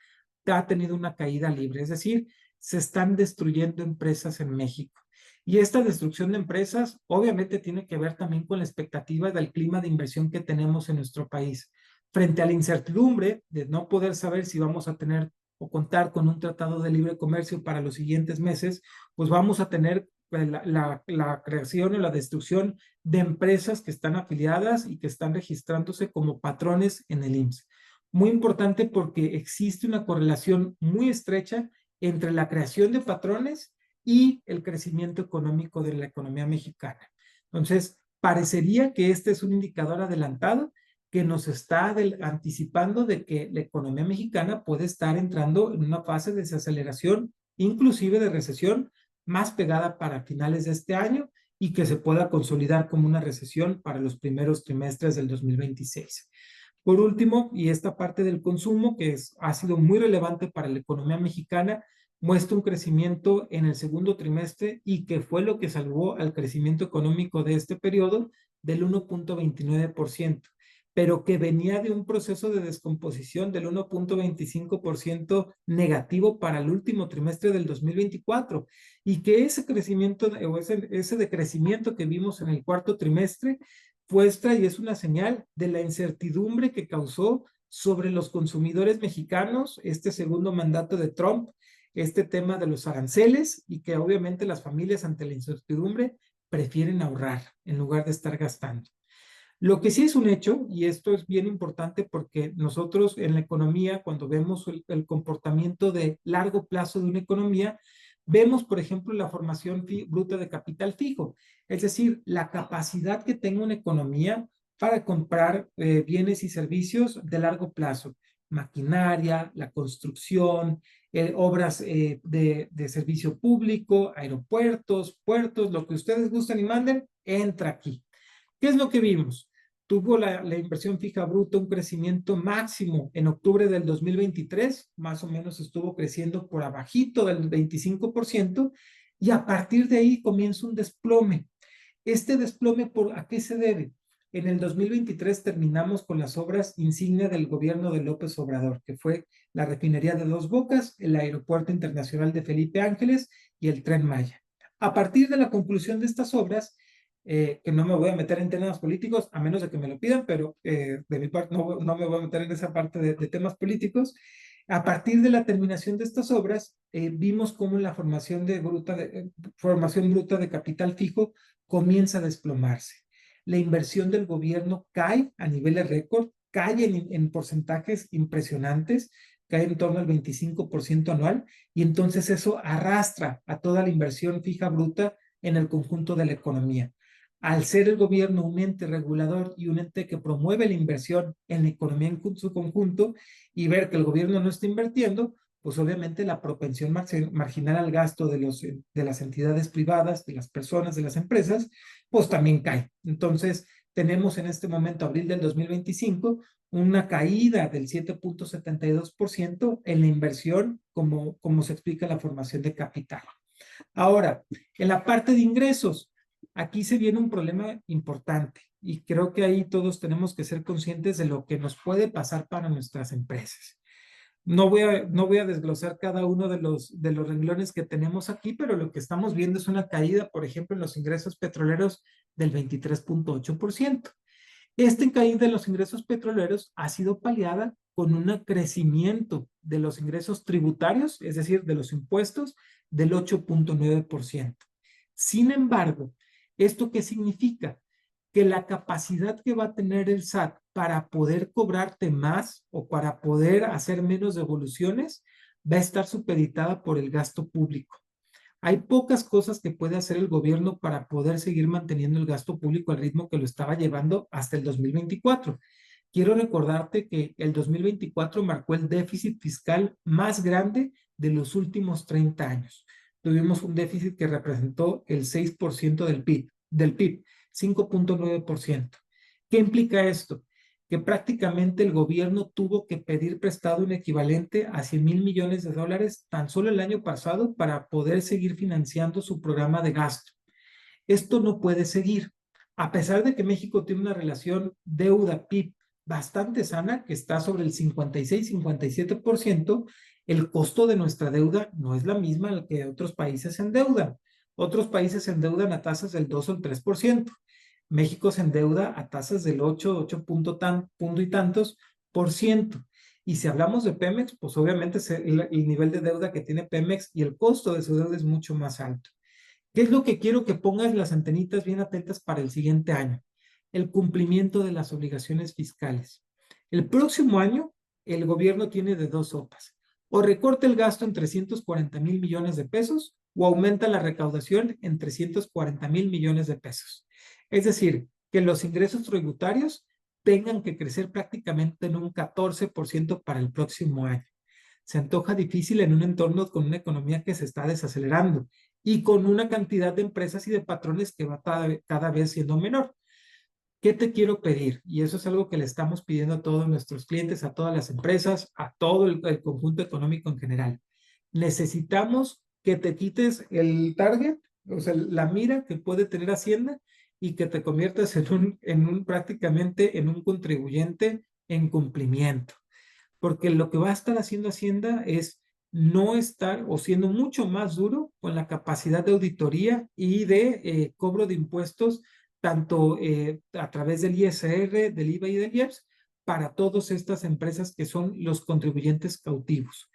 ha tenido una caída libre, es decir, se están destruyendo empresas en México. Y esta destrucción de empresas obviamente tiene que ver también con la expectativa del clima de inversión que tenemos en nuestro país. Frente a la incertidumbre de no poder saber si vamos a tener o contar con un tratado de libre comercio para los siguientes meses, pues vamos a tener la creación o la destrucción de empresas que están afiliadas y que están registrándose como patrones en el IMSS. Muy importante porque existe una correlación muy estrecha entre la creación de patrones y el crecimiento económico de la economía mexicana. Entonces, parecería que este es un indicador adelantado que nos está anticipando de que la economía mexicana puede estar entrando en una fase de desaceleración, inclusive de recesión, más pegada para finales de este año y que se pueda consolidar como una recesión para los primeros trimestres del 2026. Por último, y esta parte del consumo, que ha sido muy relevante para la economía mexicana, muestra un crecimiento en el segundo trimestre y que fue lo que salvó al crecimiento económico de este periodo del 1.29%, pero que venía de un proceso de descomposición del 1.25% negativo para el último trimestre del 2024 y que ese crecimiento o ese decrecimiento que vimos en el cuarto trimestre muestra y es una señal de la incertidumbre que causó sobre los consumidores mexicanos este segundo mandato de Trump, este tema de los aranceles y que obviamente las familias ante la incertidumbre prefieren ahorrar en lugar de estar gastando. Lo que sí es un hecho, y esto es bien importante porque nosotros en la economía, cuando vemos el comportamiento de largo plazo de una economía, vemos, por ejemplo, la formación bruta de capital fijo, es decir, la capacidad que tenga una economía para comprar bienes y servicios de largo plazo, maquinaria, la construcción, obras de servicio público, aeropuertos, puertos, lo que ustedes gusten y manden, entra aquí. ¿Qué es lo que vimos? Tuvo la inversión fija bruta un crecimiento máximo en octubre del 2023, más o menos estuvo creciendo por abajito del 25%, y a partir de ahí comienza un desplome. Este desplome, ¿a qué se debe? En el 2023 terminamos con las obras insignia del gobierno de López Obrador, que fue la refinería de Dos Bocas, el Aeropuerto Internacional de Felipe Ángeles y el Tren Maya. A partir de la conclusión de estas obras, que no me voy a meter en temas políticos, a menos de que me lo pidan, pero de mi parte no me voy a meter en esa parte de temas políticos. A partir de la terminación de estas obras, vimos cómo la formación bruta de capital fijo comienza a desplomarse. La inversión del gobierno cae a niveles récord, cae en porcentajes impresionantes, cae en torno al 25% anual, y entonces eso arrastra a toda la inversión fija bruta en el conjunto de la economía. Al ser el gobierno un ente regulador y un ente que promueve la inversión en la economía en su conjunto y ver que el gobierno no está invirtiendo, pues obviamente la propensión marginal al gasto de las entidades privadas, de las personas, de las empresas, pues también cae. Entonces, tenemos en este momento, abril del 2025, una caída del 7.72% en la inversión, como se explica la formación de capital. Ahora, en la parte de ingresos, aquí se viene un problema importante y creo que ahí todos tenemos que ser conscientes de lo que nos puede pasar para nuestras empresas. No voy a desglosar cada uno de los renglones que tenemos aquí, pero lo que estamos viendo es una caída, por ejemplo, en los ingresos petroleros del 23.8%. Esta caída de los ingresos petroleros ha sido paliada con un crecimiento de los ingresos tributarios, es decir, de los impuestos, del 8.9%. Sin embargo, ¿esto qué significa? Que la capacidad que va a tener el SAT para poder cobrarte más o para poder hacer menos devoluciones va a estar supeditada por el gasto público. Hay pocas cosas que puede hacer el gobierno para poder seguir manteniendo el gasto público al ritmo que lo estaba llevando hasta el 2024. Quiero recordarte que el 2024 marcó el déficit fiscal más grande de los últimos 30 años. Tuvimos un déficit que representó el 6% del PIB, 5.9%. ¿Qué implica esto? Que prácticamente el gobierno tuvo que pedir prestado un equivalente a 100,000 millones de dólares tan solo el año pasado para poder seguir financiando su programa de gasto. Esto no puede seguir. A pesar de que México tiene una relación deuda-PIB bastante sana, que está sobre el 56-57%, el costo de nuestra deuda no es la misma que otros países se endeudan. Otros países se endeudan a tasas del 2 o el 3%. México se endeuda a tasas del 8 punto y tantos por ciento. Y si hablamos de Pemex, pues obviamente el nivel de deuda que tiene Pemex y el costo de su deuda es mucho más alto. ¿Qué es lo que quiero que pongas las antenitas bien atentas para el siguiente año? El cumplimiento de las obligaciones fiscales. El próximo año, el gobierno tiene de dos sopas. O recorta el gasto en 340,000 millones de pesos o aumenta la recaudación en 340,000 millones de pesos. Es decir, que los ingresos tributarios tengan que crecer prácticamente en un 14% para el próximo año. Se antoja difícil en un entorno con una economía que se está desacelerando y con una cantidad de empresas y de patrones que va cada vez siendo menor. ¿Qué te quiero pedir? Y eso es algo que le estamos pidiendo a todos nuestros clientes, a todas las empresas, a todo el conjunto económico en general. Necesitamos que te quites el target, o sea, la mira que puede tener Hacienda y que te conviertas prácticamente en un contribuyente en cumplimiento. Porque lo que va a estar haciendo Hacienda es no estar o siendo mucho más duro con la capacidad de auditoría y de cobro de impuestos, tanto a través del ISR, del IVA y del IEPS, para todas estas empresas que son los contribuyentes cautivos.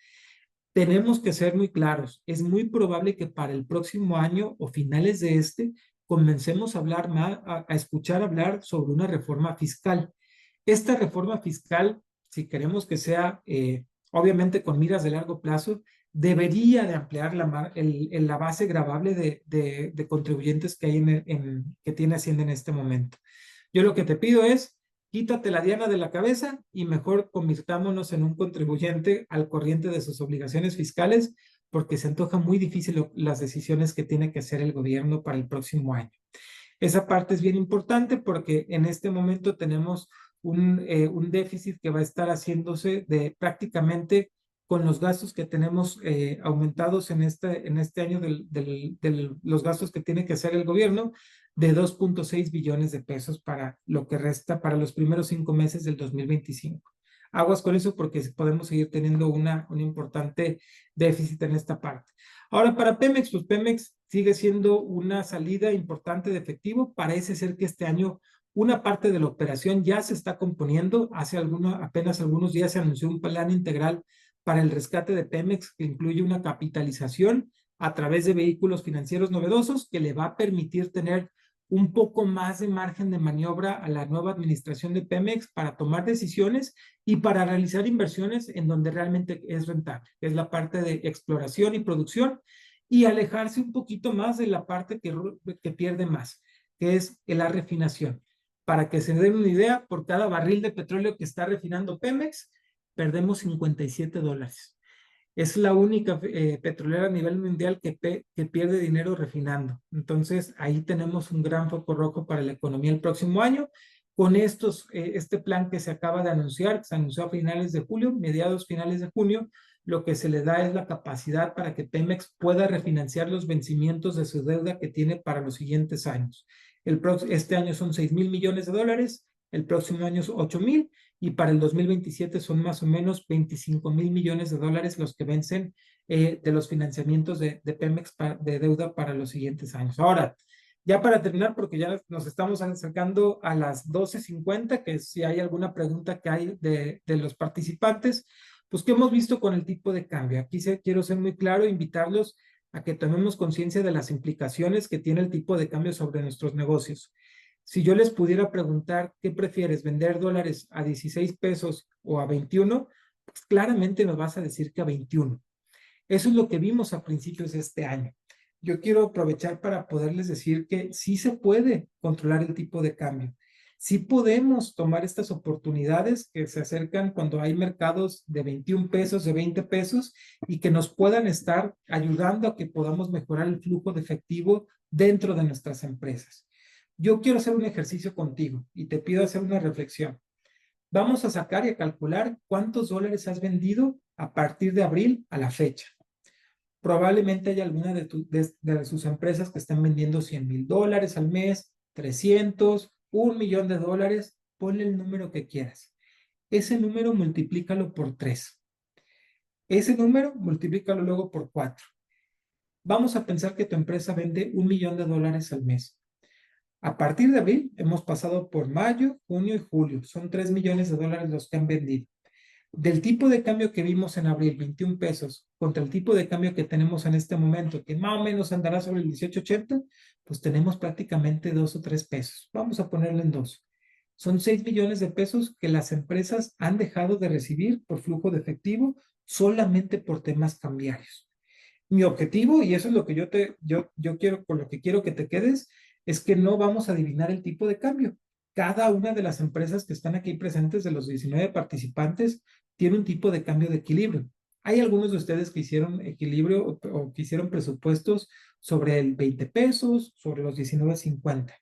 Tenemos que ser muy claros. Es muy probable que para el próximo año o finales de comencemos a hablar más, a escuchar hablar sobre una reforma fiscal. Esta reforma fiscal, si queremos que sea, obviamente con miras de largo plazo, debería de ampliar la base gravable de contribuyentes que hay que tiene Hacienda en este momento. Yo lo que te pido es, quítate la diana de la cabeza y mejor convirtámonos en un contribuyente al corriente de sus obligaciones fiscales, porque se antoja muy difícil las decisiones que tiene que hacer el gobierno para el próximo año. Esa parte es bien importante porque en este momento tenemos un déficit que va a estar haciéndose de prácticamente con los gastos que tenemos aumentados en este año de los gastos que tiene que hacer el gobierno de 2.6 billones de pesos para lo que resta para los primeros 5 meses del 2025. Aguas con eso porque podemos seguir teniendo un importante déficit en esta parte. Ahora, para Pemex, pues Pemex sigue siendo una salida importante de efectivo. Parece ser que este año una parte de la operación ya se está componiendo. Apenas algunos días se anunció un plan integral para el rescate de Pemex que incluye una capitalización a través de vehículos financieros novedosos que le va a permitir tener un poco más de margen de maniobra a la nueva administración de Pemex para tomar decisiones y para realizar inversiones en donde realmente es rentable, que es la parte de exploración y producción, y alejarse un poquito más de la parte que pierde más, que es la refinación. Para que se den una idea, por cada barril de petróleo que está refinando Pemex, perdemos $57. Es la única petrolera a nivel mundial que pierde dinero refinando. Entonces, ahí tenemos un gran foco rojo para la economía el próximo año. Con este plan que se acaba de anunciar, que se anunció a finales de julio, mediados finales de junio, lo que se le da es la capacidad para que Pemex pueda refinanciar los vencimientos de su deuda que tiene para los siguientes años. Este año son 6,000 millones de dólares, el próximo año es 8,000 y para el 2027 son más o menos 25,000 millones de dólares los que vencen de los financiamientos de Pemex de deuda para los siguientes años. Ahora, Ya para terminar, porque ya nos estamos acercando a las 12:50, que si hay alguna pregunta que hay de los participantes, pues ¿qué hemos visto con el tipo de cambio? Aquí quiero ser muy claro, invitarlos a que tomemos conciencia de las implicaciones que tiene el tipo de cambio sobre nuestros negocios. Si yo les pudiera preguntar, ¿qué prefieres, vender dólares a 16 pesos o a 21? Pues claramente nos vas a decir que a 21. Eso es lo que vimos a principios de este año. Yo quiero aprovechar para poderles decir que sí se puede controlar el tipo de cambio. Sí podemos tomar estas oportunidades que se acercan cuando hay mercados de 21 pesos, de 20 pesos, y que nos puedan estar ayudando a que podamos mejorar el flujo de efectivo dentro de nuestras empresas. Yo quiero hacer un ejercicio contigo y te pido hacer una reflexión. Vamos a sacar y a calcular cuántos dólares has vendido a partir de abril a la fecha. Probablemente haya alguna de sus empresas que están vendiendo $100,000 al mes, 300, $1,000,000. Ponle el número que quieras. Ese número multiplícalo por 3. Ese número multiplícalo luego por 4. Vamos a pensar que tu empresa vende $1,000,000 al mes. A partir de abril hemos pasado por mayo, junio y julio. Son $3,000,000 los que han vendido. Del tipo de cambio que vimos en abril, 21 pesos, contra el tipo de cambio que tenemos en este momento, que más o menos andará sobre el 18.80, pues tenemos prácticamente 2 o 3 pesos. Vamos a ponerlo en 2. Son 6 millones de pesos que las empresas han dejado de recibir por flujo de efectivo solamente por temas cambiarios. Mi objetivo, y eso es lo que yo quiero, con lo que quiero que te quedes, es que no vamos a adivinar el tipo de cambio. Cada una de las empresas que están aquí presentes, de los 19 participantes, tiene un tipo de cambio de equilibrio. Hay algunos de ustedes que hicieron equilibrio o que hicieron presupuestos sobre el 20 pesos, sobre los 19.50.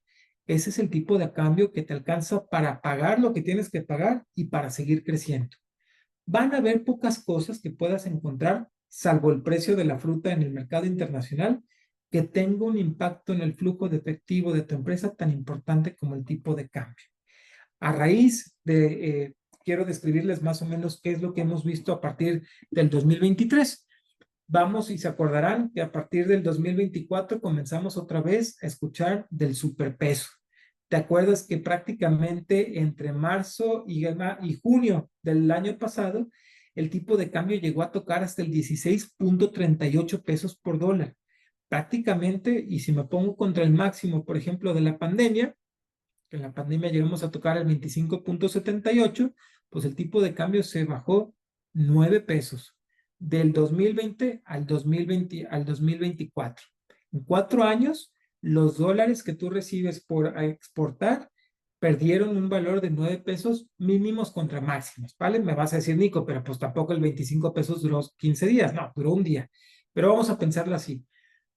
Ese es el tipo de cambio que te alcanza para pagar lo que tienes que pagar y para seguir creciendo. Van a haber pocas cosas que puedas encontrar, salvo el precio de la fruta en el mercado internacional, que tenga un impacto en el flujo de efectivo de tu empresa tan importante como el tipo de cambio. A raíz de, quiero describirles más o menos qué es lo que hemos visto a partir del 2023. Vamos, y se acordarán que a partir del 2024 comenzamos otra vez a escuchar del superpeso. ¿Te acuerdas que prácticamente entre marzo y junio del año pasado el tipo de cambio llegó a tocar hasta el 16.38 pesos por dólar? Prácticamente, y si me pongo contra el máximo, por ejemplo, de la pandemia, que en la pandemia llegamos a tocar el 25.78, pues el tipo de cambio se bajó 9 pesos del 2020 al 2024. En 4 años, los dólares que tú recibes por exportar perdieron un valor de 9 pesos mínimos contra máximos, ¿vale? Me vas a decir, Nico, pero pues tampoco el 25 pesos duró 15 días, no, duró un día. Pero vamos a pensarlo así.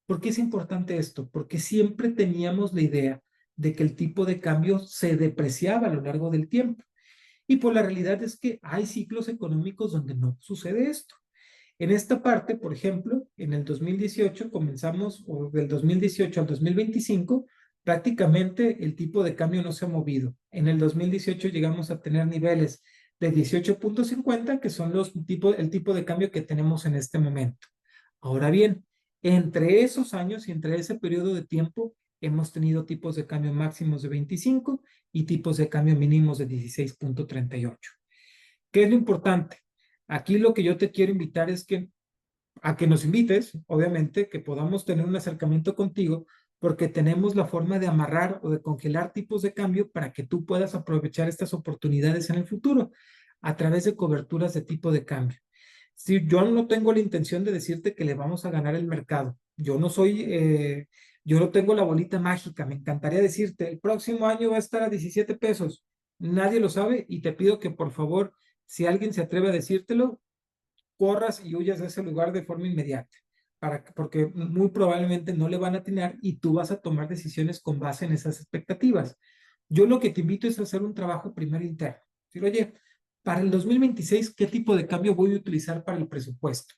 ¿Por qué es importante esto? Porque siempre teníamos la idea de que el tipo de cambio se depreciaba a lo largo del tiempo. Y pues la realidad es que hay ciclos económicos donde no sucede esto. En esta parte, por ejemplo, en el 2018 comenzamos, o del 2018 al 2025, prácticamente el tipo de cambio no se ha movido. En el 2018 llegamos a tener niveles de 18.50, que son el tipo de cambio que tenemos en este momento. Ahora bien, entre esos años y entre ese periodo de tiempo, hemos tenido tipos de cambio máximos de 25 y tipos de cambio mínimos de 16.38. ¿Qué es lo importante? Aquí lo que yo te quiero invitar es a que nos invites, obviamente, que podamos tener un acercamiento contigo, porque tenemos la forma de amarrar o de congelar tipos de cambio para que tú puedas aprovechar estas oportunidades en el futuro a través de coberturas de tipo de cambio. Si yo no tengo la intención de decirte que le vamos a ganar el mercado, yo no tengo la bolita mágica, me encantaría decirte, el próximo año va a estar a 17 pesos, nadie lo sabe y te pido que por favor, si alguien se atreve a decírtelo, corras y huyas de ese lugar de forma inmediata, porque muy probablemente no le van a atinar y tú vas a tomar decisiones con base en esas expectativas. Yo lo que te invito es a hacer un trabajo primero interno. Decir, oye, para el 2026, ¿qué tipo de cambio voy a utilizar para el presupuesto?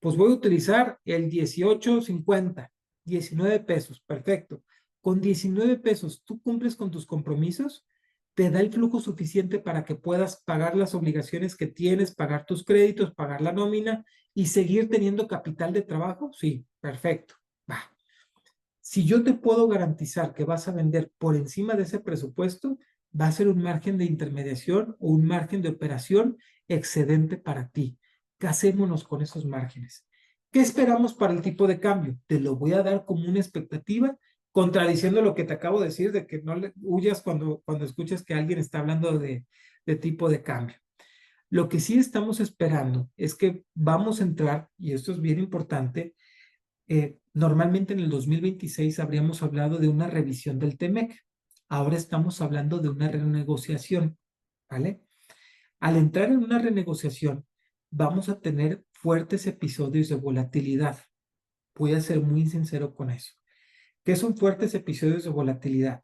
Pues voy a utilizar el 18.50, 19 pesos, perfecto. Con 19 pesos, ¿tú cumples con tus compromisos? ¿Te da el flujo suficiente para que puedas pagar las obligaciones que tienes, pagar tus créditos, pagar la nómina y seguir teniendo capital de trabajo? Sí, perfecto. Va. Si yo te puedo garantizar que vas a vender por encima de ese presupuesto, va a ser un margen de intermediación o un margen de operación excedente para ti. Casémonos con esos márgenes. ¿Qué esperamos para el tipo de cambio? Te lo voy a dar como una expectativa, contradiciendo lo que te acabo de decir, de que no le huyas cuando escuches que alguien está hablando de tipo de cambio. Lo que sí estamos esperando es que vamos a entrar, y esto es bien importante, normalmente en el 2026 habríamos hablado de una revisión del TEMEC. Ahora estamos hablando de una renegociación, ¿vale? Al entrar en una renegociación, vamos a tener fuertes episodios de volatilidad. Voy a ser muy sincero con eso. ¿Qué son fuertes episodios de volatilidad?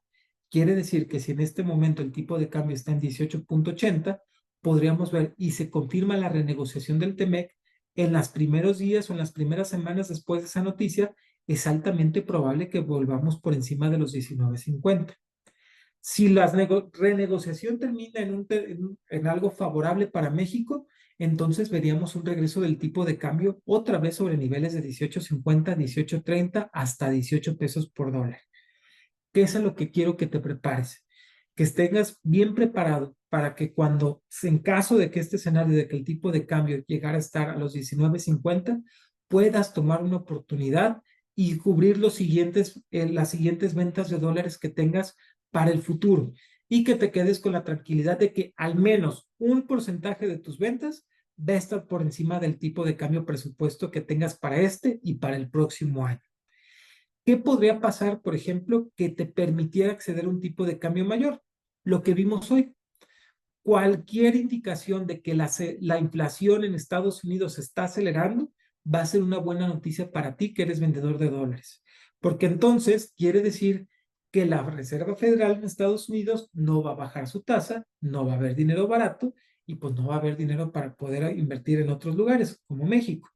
Quiere decir que si en este momento el tipo de cambio está en 18.80, podríamos ver y se confirma la renegociación del TEMEC en los primeros días o en las primeras semanas después de esa noticia, es altamente probable que volvamos por encima de los 19.50. Si la renegociación termina en algo favorable para México, entonces veríamos un regreso del tipo de cambio otra vez sobre niveles de 18.50, 18.30 hasta 18 pesos por dólar. ¿Qué es a lo que quiero que te prepares? Que estés bien preparado para que cuando, en caso de que este escenario de que el tipo de cambio llegara a estar a los 19.50, puedas tomar una oportunidad y cubrir las siguientes ventas de dólares que tengas para el futuro y que te quedes con la tranquilidad de que al menos un porcentaje de tus ventas va a estar por encima del tipo de cambio presupuesto que tengas para este y para el próximo año. ¿Qué podría pasar, por ejemplo, que te permitiera acceder a un tipo de cambio mayor? Lo que vimos hoy. Cualquier indicación de que la inflación en Estados Unidos se está acelerando va a ser una buena noticia para ti que eres vendedor de dólares. Porque entonces quiere decir que la Reserva Federal en Estados Unidos no va a bajar su tasa, no va a haber dinero barato y pues no va a haber dinero para poder invertir en otros lugares como México.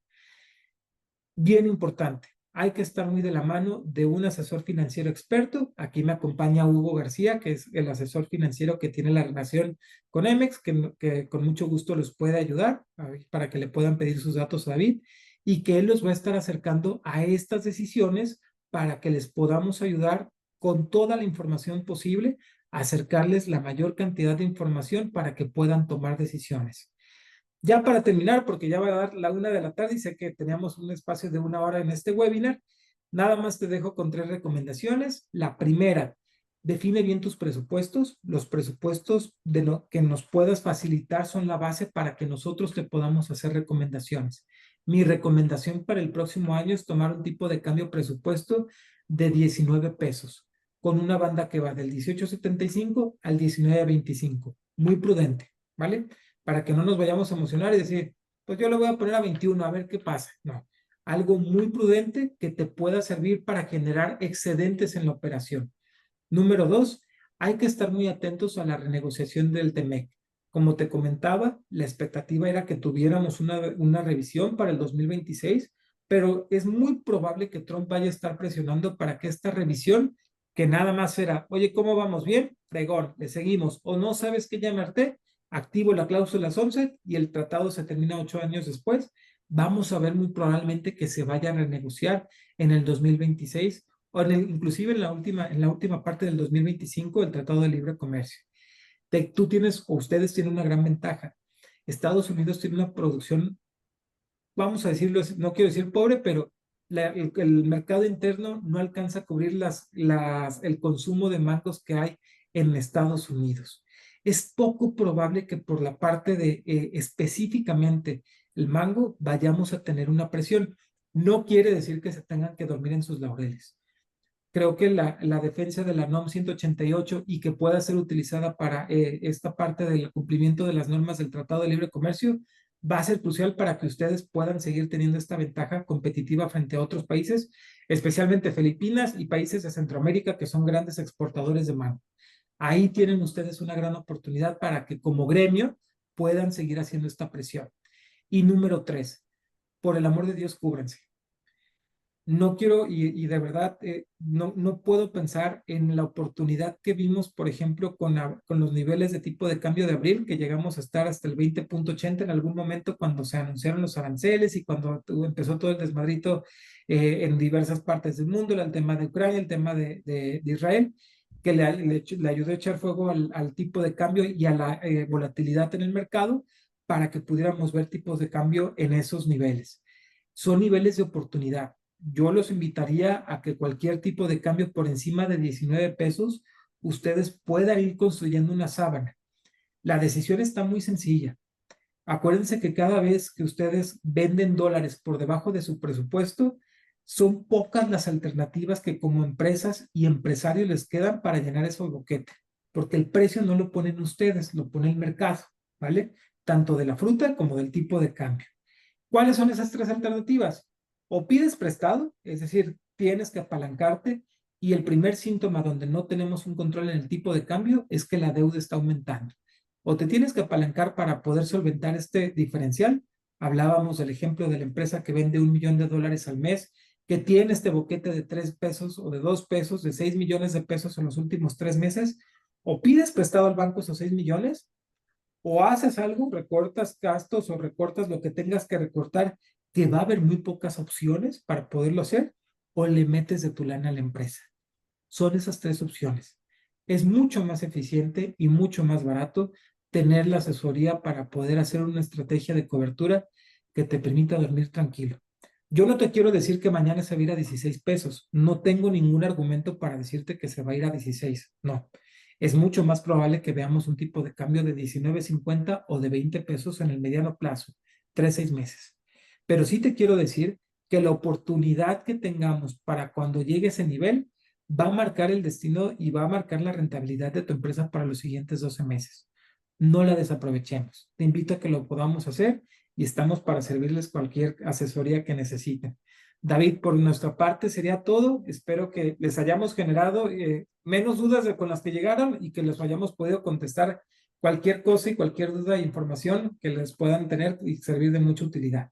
Bien importante, hay que estar muy de la mano de un asesor financiero experto. Aquí me acompaña Hugo García, que es el asesor financiero que tiene la relación con Emex, que con mucho gusto los puede ayudar para que le puedan pedir sus datos a David y que él los va a estar acercando a estas decisiones para que les podamos ayudar con toda la información posible, acercarles la mayor cantidad de información para que puedan tomar decisiones. Ya para terminar, porque ya va a dar la 1 de la tarde y sé que teníamos un espacio de 1 hora en este webinar, nada más te dejo con 3 recomendaciones. La primera, define bien tus presupuestos. Los presupuestos que nos puedas facilitar son la base para que nosotros te podamos hacer recomendaciones. Mi recomendación para el próximo año es tomar un tipo de cambio presupuesto de 19 pesos, con una banda que va del 18.75 al 19.25. Muy prudente, ¿vale? Para que no nos vayamos a emocionar y decir, pues yo le voy a poner a 21 a ver qué pasa. No, algo muy prudente que te pueda servir para generar excedentes en la operación. Número 2, hay que estar muy atentos a la renegociación del TEMEC. Como te comentaba, la expectativa era que tuviéramos una revisión para el 2026, pero es muy probable que Trump vaya a estar presionando para que esta revisión, que nada más era, oye, ¿cómo vamos? Bien, fregón, le seguimos. O no sabes qué llamarte, activo la cláusula sunset y el tratado se termina 8 años después. Vamos a ver muy probablemente que se vaya a renegociar en el 2026 o inclusive en la última parte del 2025 el Tratado de Libre Comercio. Tú tienes, o ustedes tienen una gran ventaja. Estados Unidos tiene una producción, vamos a decirlo, no quiero decir pobre, pero el mercado interno no alcanza a cubrir el consumo de mangos que hay en Estados Unidos. Es poco probable que por la parte de específicamente el mango vayamos a tener una presión. No quiere decir que se tengan que dormir en sus laureles. Creo que la defensa de la NOM 188 y que pueda ser utilizada para esta parte del cumplimiento de las normas del Tratado de Libre Comercio va a ser crucial para que ustedes puedan seguir teniendo esta ventaja competitiva frente a otros países, especialmente Filipinas y países de Centroamérica que son grandes exportadores de mango. Ahí tienen ustedes una gran oportunidad para que como gremio puedan seguir haciendo esta presión. Y número 3, por el amor de Dios, cúbranse. No quiero, y de verdad, no puedo pensar en la oportunidad que vimos, por ejemplo, con los niveles de tipo de cambio de abril, que llegamos a estar hasta el 20.80 en algún momento cuando se anunciaron los aranceles y cuando empezó todo el desmadrito en diversas partes del mundo, el tema de Ucrania, el tema de Israel, que le ayudó a echar fuego al tipo de cambio y a la volatilidad en el mercado para que pudiéramos ver tipos de cambio en esos niveles. Son niveles de oportunidad. Yo los invitaría a que cualquier tipo de cambio por encima de 19 pesos, ustedes puedan ir construyendo una sábana. La decisión está muy sencilla. Acuérdense que cada vez que ustedes venden dólares por debajo de su presupuesto, son pocas las alternativas que como empresas y empresarios les quedan para llenar ese boquete, porque el precio no lo ponen ustedes, lo pone el mercado, ¿vale? Tanto de la fruta como del tipo de cambio. ¿Cuáles son esas tres alternativas? O pides prestado, es decir, tienes que apalancarte, y el primer síntoma donde no tenemos un control en el tipo de cambio es que la deuda está aumentando. O te tienes que apalancar para poder solventar este diferencial. Hablábamos del ejemplo de la empresa que vende $1 millón al mes, que tiene este boquete de 3 pesos o de 2 pesos, de 6 millones de pesos en los últimos 3 meses. O pides prestado al banco esos 6 millones, o haces algo, recortas gastos o recortas lo que tengas que recortar, que va a haber muy pocas opciones para poderlo hacer, o le metes de tu lana a la empresa. Son esas tres opciones. Es mucho más eficiente y mucho más barato tener la asesoría para poder hacer una estrategia de cobertura que te permita dormir tranquilo. Yo no te quiero decir que mañana se va a ir a 16 pesos. No tengo ningún argumento para decirte que se va a ir a 16. No. Es mucho más probable que veamos un tipo de cambio de 19.50 o de 20 pesos en el mediano plazo, 3, 6 meses. Pero sí te quiero decir que la oportunidad que tengamos para cuando llegue ese nivel va a marcar el destino y va a marcar la rentabilidad de tu empresa para los siguientes 12 meses. No la desaprovechemos. Te invito a que lo podamos hacer y estamos para servirles cualquier asesoría que necesiten. David, por nuestra parte sería todo. Espero que les hayamos generado menos dudas con las que llegaron y que les hayamos podido contestar cualquier cosa y cualquier duda e información que les puedan tener y servir de mucha utilidad.